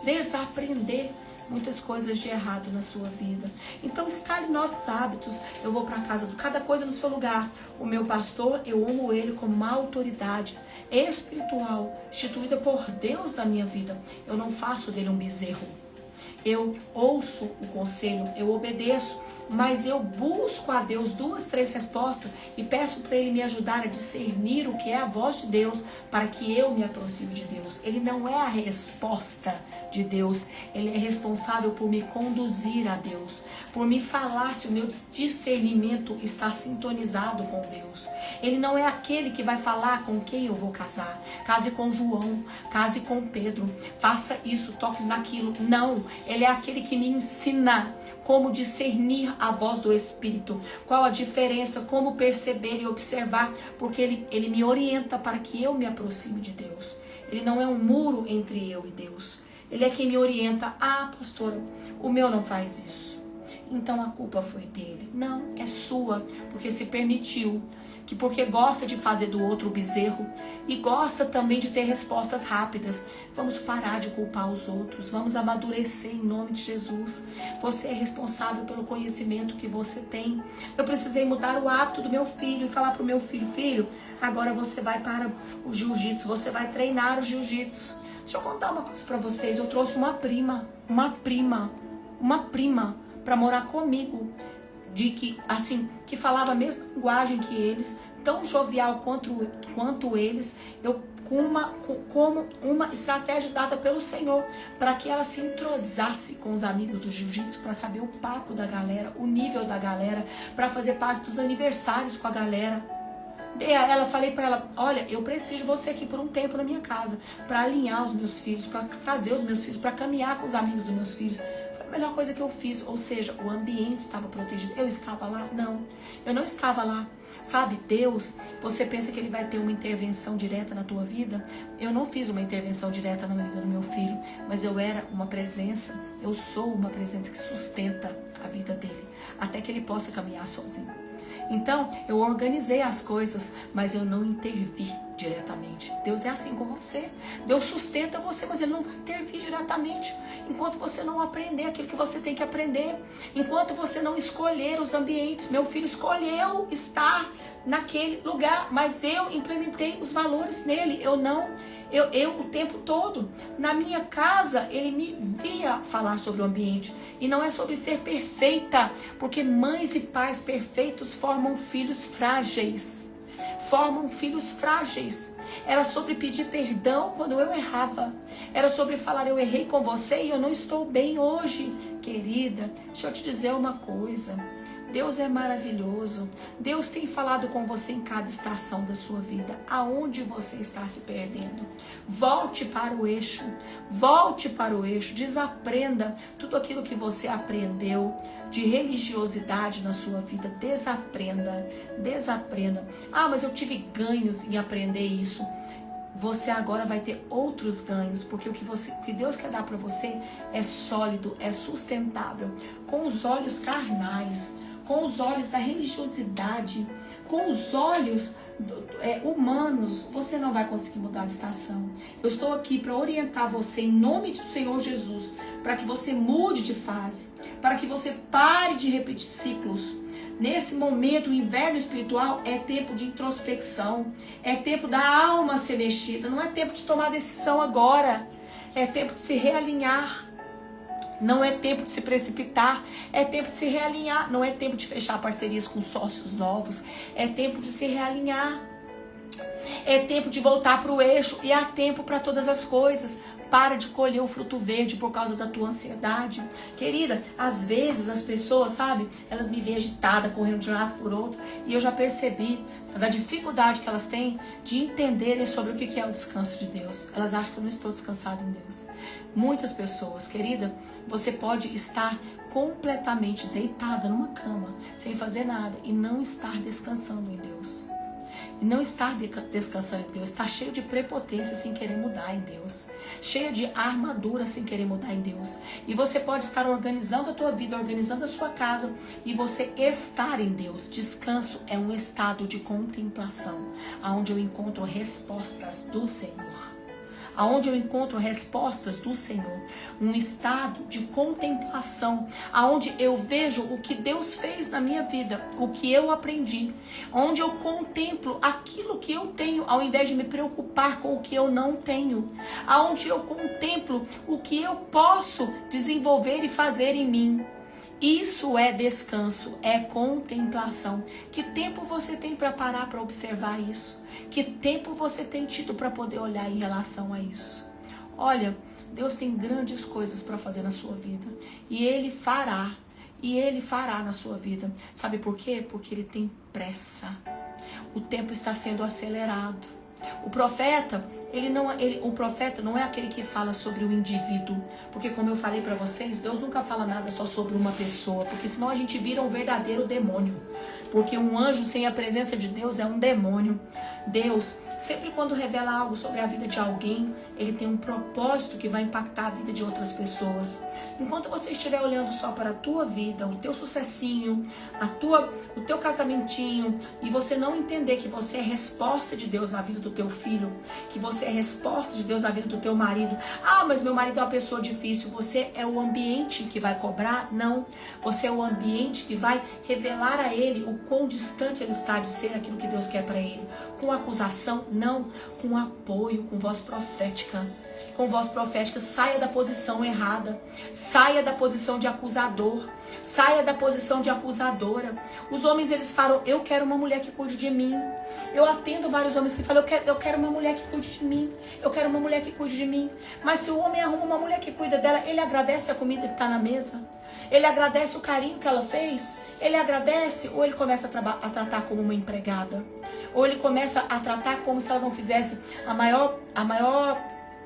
desaprender muitas coisas de errado na sua vida. Então instale novos hábitos. Eu vou para casa de cada coisa no seu lugar. O meu pastor, eu amo ele como uma autoridade espiritual instituída por Deus na minha vida. Eu não faço dele um bezerro. Eu ouço o conselho, eu obedeço, mas eu busco a Deus 2, 3 respostas e peço para Ele me ajudar a discernir o que é a voz de Deus para que eu me aproxime de Deus. Ele não é a resposta de Deus, Ele é responsável por me conduzir a Deus, por me falar se o meu discernimento está sintonizado com Deus. Ele não é aquele que vai falar com quem eu vou casar. Case com João, case com Pedro, faça isso, toque naquilo. Não, Ele é aquele que me ensina como discernir a voz do Espírito, qual a diferença, como perceber e observar, porque ele me orienta para que eu me aproxime de Deus. Ele não é um muro entre eu e Deus. Ele é quem me orienta. Ah, pastora, o meu não faz isso. Então a culpa foi dele. Não, é sua, porque se permitiu, porque gosta de fazer do outro o bezerro e gosta também de ter respostas rápidas. Vamos parar de culpar os outros, vamos amadurecer em nome de Jesus. Você é responsável pelo conhecimento que você tem. Eu precisei mudar o hábito do meu filho e falar para o meu filho, filho, agora você vai para o jiu-jitsu, você vai treinar o jiu-jitsu. Deixa eu contar uma coisa para vocês, eu trouxe uma prima para morar comigo, que falava a mesma linguagem que eles, tão jovial quanto eles, como uma estratégia dada pelo Senhor, para que ela se entrosasse com os amigos do jiu-jitsu, para saber o papo da galera, o nível da galera, para fazer parte dos aniversários com a galera. Falei para ela, olha, eu preciso de você aqui por um tempo na minha casa, para alinhar os meus filhos, para trazer os meus filhos, para caminhar com os amigos dos meus filhos. Foi a melhor coisa que eu fiz, ou seja, o ambiente estava protegido. Eu estava lá? Não, eu não estava lá. Sabe, Deus, você pensa que Ele vai ter uma intervenção direta na tua vida? Eu não fiz uma intervenção direta na vida do meu filho, mas eu era uma presença, eu sou uma presença que sustenta a vida dele, até que ele possa caminhar sozinho. Então, eu organizei as coisas, mas eu não intervi diretamente. Deus é assim com você. Deus sustenta você, mas Ele não vai intervir diretamente enquanto você não aprender aquilo que você tem que aprender. Enquanto você não escolher os ambientes. Meu filho escolheu estar naquele lugar, mas eu implementei os valores nele. Eu o tempo todo, na minha casa, ele me via falar sobre o ambiente. E não é sobre ser perfeita, porque mães e pais perfeitos formam filhos frágeis. Formam filhos frágeis. Era sobre pedir perdão quando eu errava. Era sobre falar, eu errei com você e eu não estou bem hoje. Querida, deixa eu te dizer uma coisa. Deus é maravilhoso. Deus tem falado com você em cada estação da sua vida. Aonde você está se perdendo? Volte para o eixo. Volte para o eixo. Desaprenda tudo aquilo que você aprendeu de religiosidade na sua vida. Desaprenda. Desaprenda. Ah, mas eu tive ganhos em aprender isso. Você agora vai ter outros ganhos, porque o que Deus quer dar para você é sólido, é sustentável. Com os olhos carnais, com os olhos da religiosidade, com os olhos humanos, você não vai conseguir mudar de estação. Eu estou aqui para orientar você em nome do Senhor Jesus, para que você mude de fase, para que você pare de repetir ciclos. Nesse momento, o inverno espiritual é tempo de introspecção, é tempo da alma ser mexida, não é tempo de tomar decisão agora, é tempo de se realinhar. Não é tempo de se precipitar, é tempo de se realinhar. Não é tempo de fechar parcerias com sócios novos, é tempo de se realinhar. É tempo de voltar para o eixo e há tempo para todas as coisas. Para de colher o fruto verde por causa da tua ansiedade. Querida, às vezes as pessoas, sabe, elas me veem agitada, correndo de um lado por outro, e eu já percebi da dificuldade que elas têm de entenderem sobre o que é o descanso de Deus. Elas acham que eu não estou descansada em Deus. Muitas pessoas, querida, você pode estar completamente deitada numa cama, sem fazer nada, e não estar descansando em Deus. E não estar descansando em Deus, está cheio de prepotência sem querer mudar em Deus, cheia de armadura sem querer mudar em Deus. E você pode estar organizando a tua vida, organizando a sua casa, e você estar em Deus. Descanso é um estado de contemplação, onde eu encontro respostas do Senhor. Aonde eu encontro respostas do Senhor, um estado de contemplação, aonde eu vejo o que Deus fez na minha vida, o que eu aprendi, onde eu contemplo aquilo que eu tenho, ao invés de me preocupar com o que eu não tenho, aonde eu contemplo o que eu posso desenvolver e fazer em mim. Isso é descanso, é contemplação. Que tempo você tem para parar para observar isso? Que tempo você tem tido para poder olhar em relação a isso? Olha, Deus tem grandes coisas para fazer na sua vida. E Ele fará. E Ele fará na sua vida. Sabe por quê? Porque Ele tem pressa. O tempo está sendo acelerado. O profeta não é aquele que fala sobre o indivíduo, porque como eu falei para vocês, Deus nunca fala nada só sobre uma pessoa, porque senão a gente vira um verdadeiro demônio, porque um anjo sem a presença de Deus é um demônio. Deus, sempre quando revela algo sobre a vida de alguém, Ele tem um propósito que vai impactar a vida de outras pessoas. Enquanto você estiver olhando só para a tua vida, o teu sucessinho, o teu casamentinho, e você não entender que você é resposta de Deus na vida do teu filho, que você é resposta de Deus na vida do teu marido. Ah, mas meu marido é uma pessoa difícil. Você é o ambiente que vai cobrar? Não. Você é o ambiente que vai revelar a ele o quão distante ele está de ser aquilo que Deus quer para ele. Com acusação? Não. Com apoio, com voz profética. Com voz profética, saia da posição errada, saia da posição de acusador, saia da posição de acusadora. Os homens, eles falam, eu quero uma mulher que cuide de mim. Eu atendo vários homens que falam, eu quero uma mulher que cuide de mim, eu quero uma mulher que cuide de mim. Mas se o homem arruma uma mulher que cuida dela, ele agradece a comida que está na mesa? Ele agradece o carinho que ela fez? Ele agradece, ou ele começa a tratar como uma empregada? Ou ele começa a tratar como se ela não fizesse a maior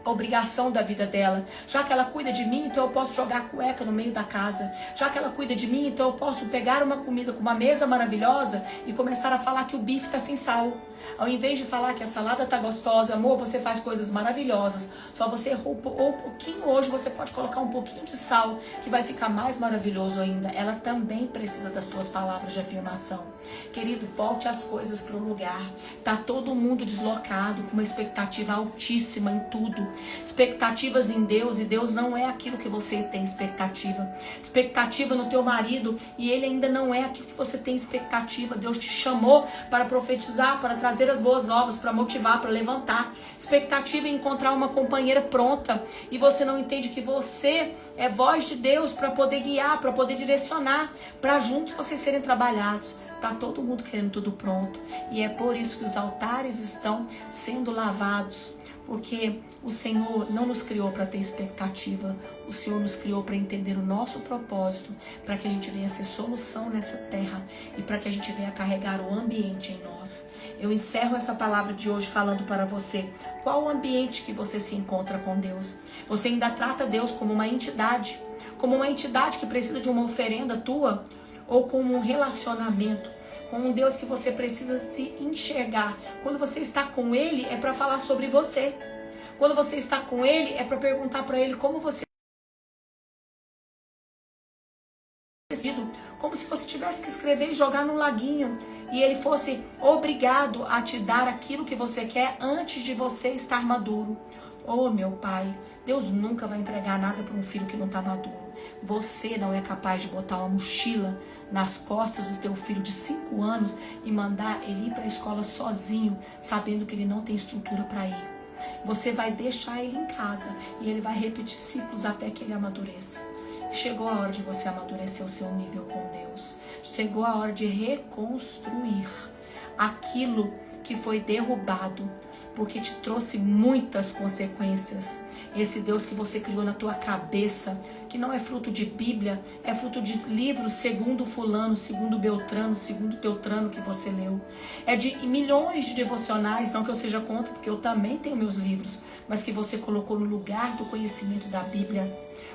a obrigação da vida dela. Já que ela cuida de mim, então eu posso jogar a cueca no meio da casa. Já que ela cuida de mim, então eu posso pegar uma comida com uma mesa maravilhosa e começar a falar que o bife está sem sal. Ao invés de falar que a salada tá gostosa, amor, você faz coisas maravilhosas. Só você errou um pouquinho hoje, você pode colocar um pouquinho de sal, que vai ficar mais maravilhoso ainda. Ela também precisa das suas palavras de afirmação. Querido, volte as coisas para o lugar. Tá todo mundo deslocado, com uma expectativa altíssima em tudo. Expectativas em Deus, e Deus não é aquilo que você tem expectativa. Expectativa no teu marido, e ele ainda não é aquilo que você tem expectativa. Deus te chamou para profetizar, para trazer as boas novas, para motivar, para levantar. Expectativa em encontrar uma companheira pronta, e você não entende que você é voz de Deus para poder guiar, para poder direcionar, para juntos vocês serem trabalhados. Tá todo mundo querendo tudo pronto, e é por isso que os altares estão sendo lavados, porque o Senhor não nos criou para ter expectativa. O Senhor nos criou para entender o nosso propósito, para que a gente venha ser solução nessa terra e para que a gente venha carregar o ambiente em nós. Eu encerro essa palavra de hoje falando para você: qual o ambiente que você se encontra com Deus? Você ainda trata Deus como uma entidade que precisa de uma oferenda tua, ou como um relacionamento com um Deus que você precisa se enxergar? Quando você está com Ele, é para falar sobre você. Quando você está com Ele, é para perguntar para Ele como você... Como se você tivesse que escrever e jogar num laguinho, e Ele fosse obrigado a te dar aquilo que você quer antes de você estar maduro. Oh, meu Pai, Deus nunca vai entregar nada para um filho que não está maduro. Você não é capaz de botar uma mochila nas costas do teu filho de 5 anos e mandar ele ir para a escola sozinho, sabendo que ele não tem estrutura para ir. Você vai deixar ele em casa e ele vai repetir ciclos até que ele amadureça. Chegou a hora de você amadurecer o seu nível com Deus. Chegou a hora de reconstruir aquilo que foi derrubado, porque te trouxe muitas consequências. Esse Deus que você criou na tua cabeça, que não é fruto de Bíblia, é fruto de livros segundo fulano, segundo Beltrano, segundo Teotrano que você leu. É de milhões de devocionais, não que eu seja contra, porque eu também tenho meus livros, mas que você colocou no lugar do conhecimento da Bíblia,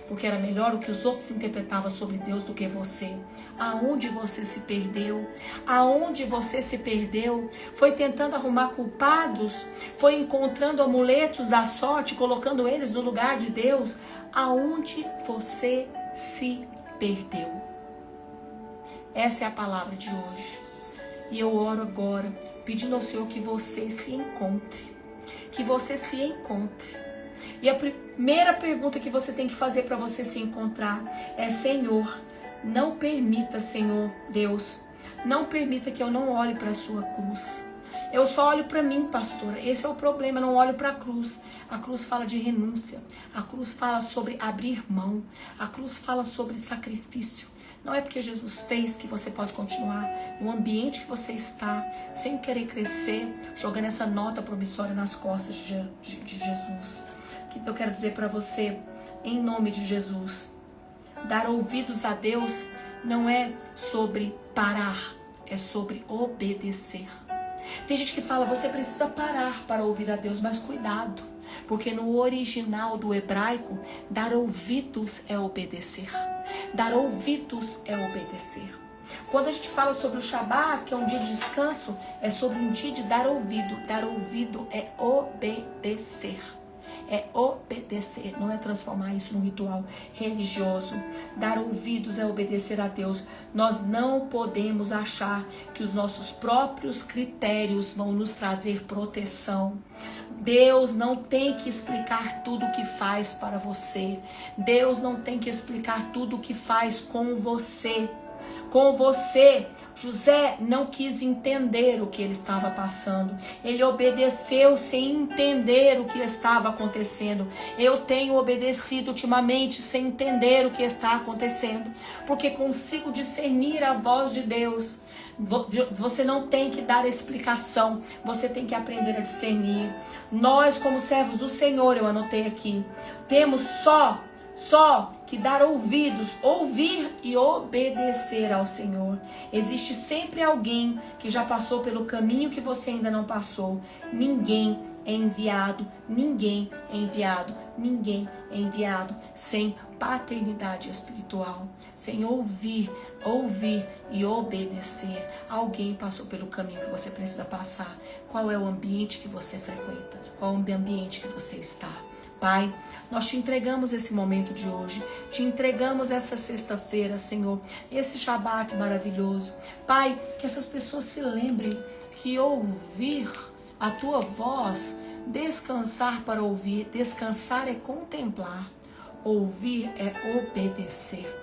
porque era melhor o que os outros interpretavam sobre Deus do que você. Aonde você se perdeu? Aonde você se perdeu? Foi tentando arrumar culpados? Foi encontrando amuletos da sorte, colocando eles no lugar de Deus? Aonde você se perdeu? Essa é a palavra de hoje. E eu oro agora, pedindo ao Senhor que você se encontre. Que você se encontre. E a primeira pergunta que você tem que fazer para você se encontrar é: Senhor, não permita, Senhor Deus, não permita que eu não olhe para a sua cruz. Eu só olho para mim, pastora. Esse é o problema, eu não olho para a cruz. A cruz fala de renúncia. A cruz fala sobre abrir mão. A cruz fala sobre sacrifício. Não é porque Jesus fez que você pode continuar no ambiente que você está, sem querer crescer, jogando essa nota promissória nas costas de Jesus. Eu quero dizer para você, em nome de Jesus, dar ouvidos a Deus não é sobre parar, é sobre obedecer. Tem gente que fala: você precisa parar para ouvir a Deus, mas cuidado, porque no original do hebraico, dar ouvidos é obedecer. Dar ouvidos é obedecer. Quando a gente fala sobre o Shabat, que é um dia de descanso, é sobre um dia de dar ouvido. Dar ouvido é obedecer. É obedecer, não é transformar isso num ritual religioso. Dar ouvidos é obedecer a Deus. Nós não podemos achar que os nossos próprios critérios vão nos trazer proteção. Deus não tem que explicar tudo o que faz para você. Deus não tem que explicar tudo o que faz com você. Com você, José não quis entender o que ele estava passando. Ele obedeceu sem entender o que estava acontecendo. Eu tenho obedecido ultimamente sem entender o que está acontecendo, porque consigo discernir a voz de Deus. Você não tem que dar explicação, você tem que aprender a discernir. Nós, como servos do Senhor, eu anotei aqui, temos só só que dar ouvidos, ouvir e obedecer ao Senhor. Existe sempre alguém que já passou pelo caminho que você ainda não passou. Ninguém é enviado, ninguém é enviado, ninguém é enviado sem paternidade espiritual, sem ouvir e obedecer. Alguém passou pelo caminho que você precisa passar. Qual é o ambiente que você frequenta? Qual é o ambiente que você está? Pai, nós te entregamos esse momento de hoje, te entregamos essa sexta-feira, Senhor, esse Shabat maravilhoso. Pai, que essas pessoas se lembrem que ouvir a tua voz, descansar para ouvir, descansar é contemplar, ouvir é obedecer.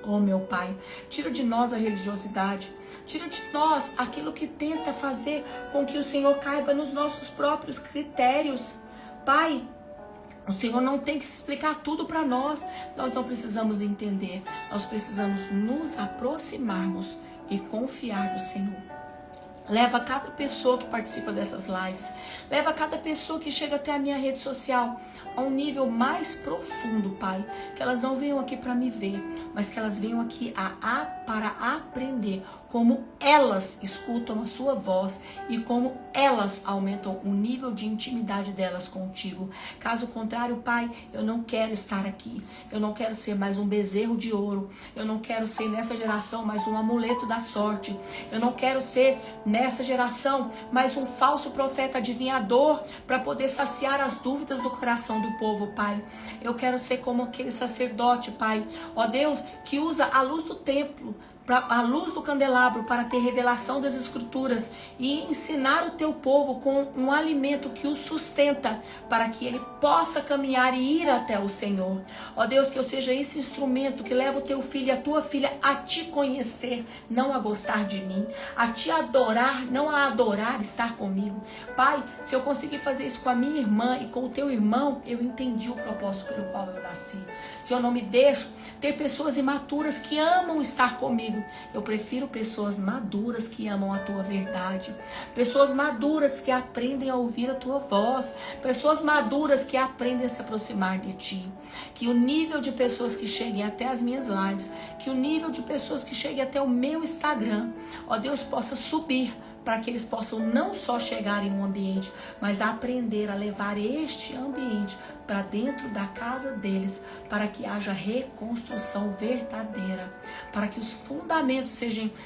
Oh, meu Pai, tira de nós a religiosidade, tira de nós aquilo que tenta fazer com que o Senhor caiba nos nossos próprios critérios. Pai, o Senhor não tem que explicar tudo para nós. Nós não precisamos entender. Nós precisamos nos aproximarmos e confiar no Senhor. Leva cada pessoa que participa dessas lives. Leva cada pessoa que chega até a minha rede social a um nível mais profundo, Pai. Que elas não venham aqui para me ver, mas que elas venham aqui para aprender como elas escutam a sua voz e como elas aumentam o nível de intimidade delas contigo. Caso contrário, Pai, eu não quero estar aqui. Eu não quero ser mais um bezerro de ouro. Eu não quero ser nessa geração mais um amuleto da sorte. Eu não quero ser nessa geração mais um falso profeta adivinhador para poder saciar as dúvidas do coração do povo, Pai. Eu quero ser como aquele sacerdote, Pai, ó Deus, que usa a luz do templo, a luz do candelabro para ter revelação das escrituras e ensinar o teu povo com um alimento que o sustenta para que ele possa caminhar e ir até o Senhor. Ó Deus, que eu seja esse instrumento que leva o teu filho e a tua filha a te conhecer, não a gostar de mim, a te adorar, não a adorar estar comigo. Pai, se eu conseguir fazer isso com a minha irmã e com o teu irmão, eu entendi o propósito pelo qual eu nasci. Se eu não me deixo ter pessoas imaturas que amam estar comigo, eu prefiro pessoas maduras que amam a tua verdade, pessoas maduras que aprendem a ouvir a tua voz, pessoas maduras que aprendem a se aproximar de ti. Que o nível de pessoas que cheguem até as minhas lives, que o nível de pessoas que cheguem até o meu Instagram, ó Deus, possa subir, para que eles possam não só chegar em um ambiente, mas aprender a levar este ambiente para dentro da casa deles, para que haja reconstrução verdadeira, para que os fundamentos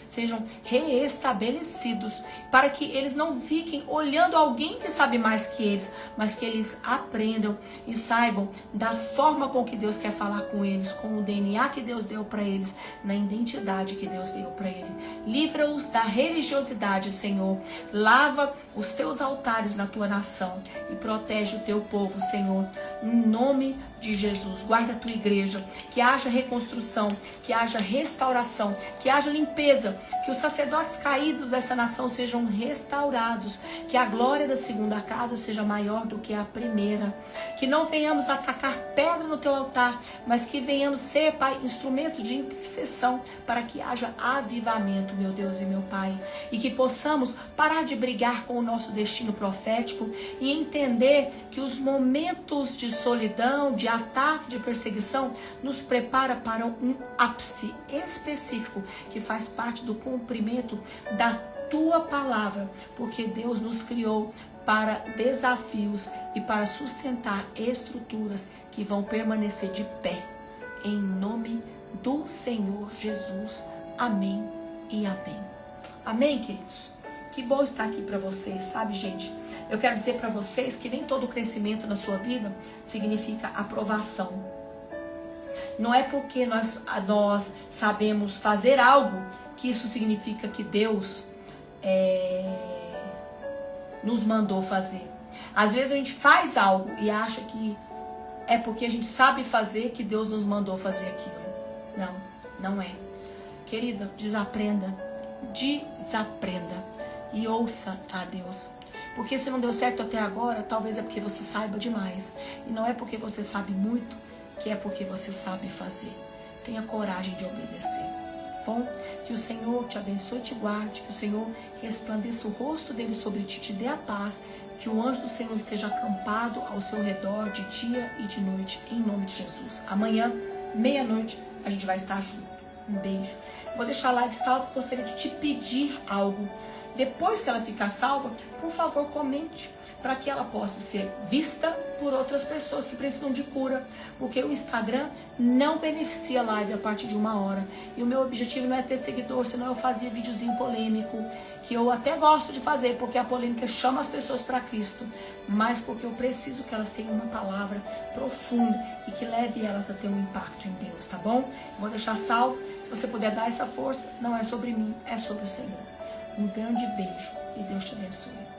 sejam reestabelecidos, para que eles não fiquem olhando alguém que sabe mais que eles, mas que eles aprendam e saibam da forma com que Deus quer falar com eles, com o DNA que Deus deu para eles, na identidade que Deus deu para eles. Livra-os da religiosidade, Senhor. Lava os teus altares na tua nação e protege o teu povo, Senhor. Em nome de Jesus, guarda a tua igreja, que haja reconstrução, que haja restauração, que haja limpeza, que os sacerdotes caídos dessa nação sejam restaurados, que a glória da segunda casa seja maior do que a primeira, que não venhamos atacar pedra no teu altar, mas que venhamos ser, Pai, instrumentos de intercessão para que haja avivamento, meu Deus e meu Pai, e que possamos parar de brigar com o nosso destino profético e entender que os momentos de solidão, de ataque, de perseguição, nos prepara para um ápice específico que faz parte do cumprimento da tua palavra, porque Deus nos criou para desafios e para sustentar estruturas que vão permanecer de pé. Em nome do Senhor Jesus. Amém e amém. Amém, queridos? Que bom estar aqui para vocês, sabe, gente? Eu quero dizer para vocês que nem todo crescimento na sua vida significa aprovação. Não é porque nós sabemos fazer algo que isso significa que Deus nos mandou fazer. Às vezes a gente faz algo e acha que é porque a gente sabe fazer que Deus nos mandou fazer aquilo. Não é. Querida, desaprenda e ouça a Deus. Porque se não deu certo até agora, talvez é porque você saiba demais. E não é porque você sabe muito, que é porque você sabe fazer. Tenha coragem de obedecer. Bom, que o Senhor te abençoe e te guarde, que o Senhor resplandeça o rosto dele sobre ti, te dê a paz Que o anjo do Senhor esteja acampado ao seu redor de dia e de noite, em nome de Jesus. Amanhã, meia-noite, a gente vai estar junto. Um beijo. Vou deixar a live salva, gostaria de te pedir algo. Depois que ela ficar salva, por favor, comente, para que ela possa ser vista por outras pessoas que precisam de cura, porque o Instagram não beneficia a live a partir de 1 hora, e o meu objetivo não é ter seguidor, senão eu fazia videozinho polêmico, que eu até gosto de fazer, porque a polêmica chama as pessoas para Cristo, mas porque eu preciso que elas tenham uma palavra profunda e que leve elas a ter um impacto em Deus, tá bom? Vou deixar salvo, se você puder dar essa força, não é sobre mim, é sobre o Senhor. Um grande beijo e Deus te abençoe.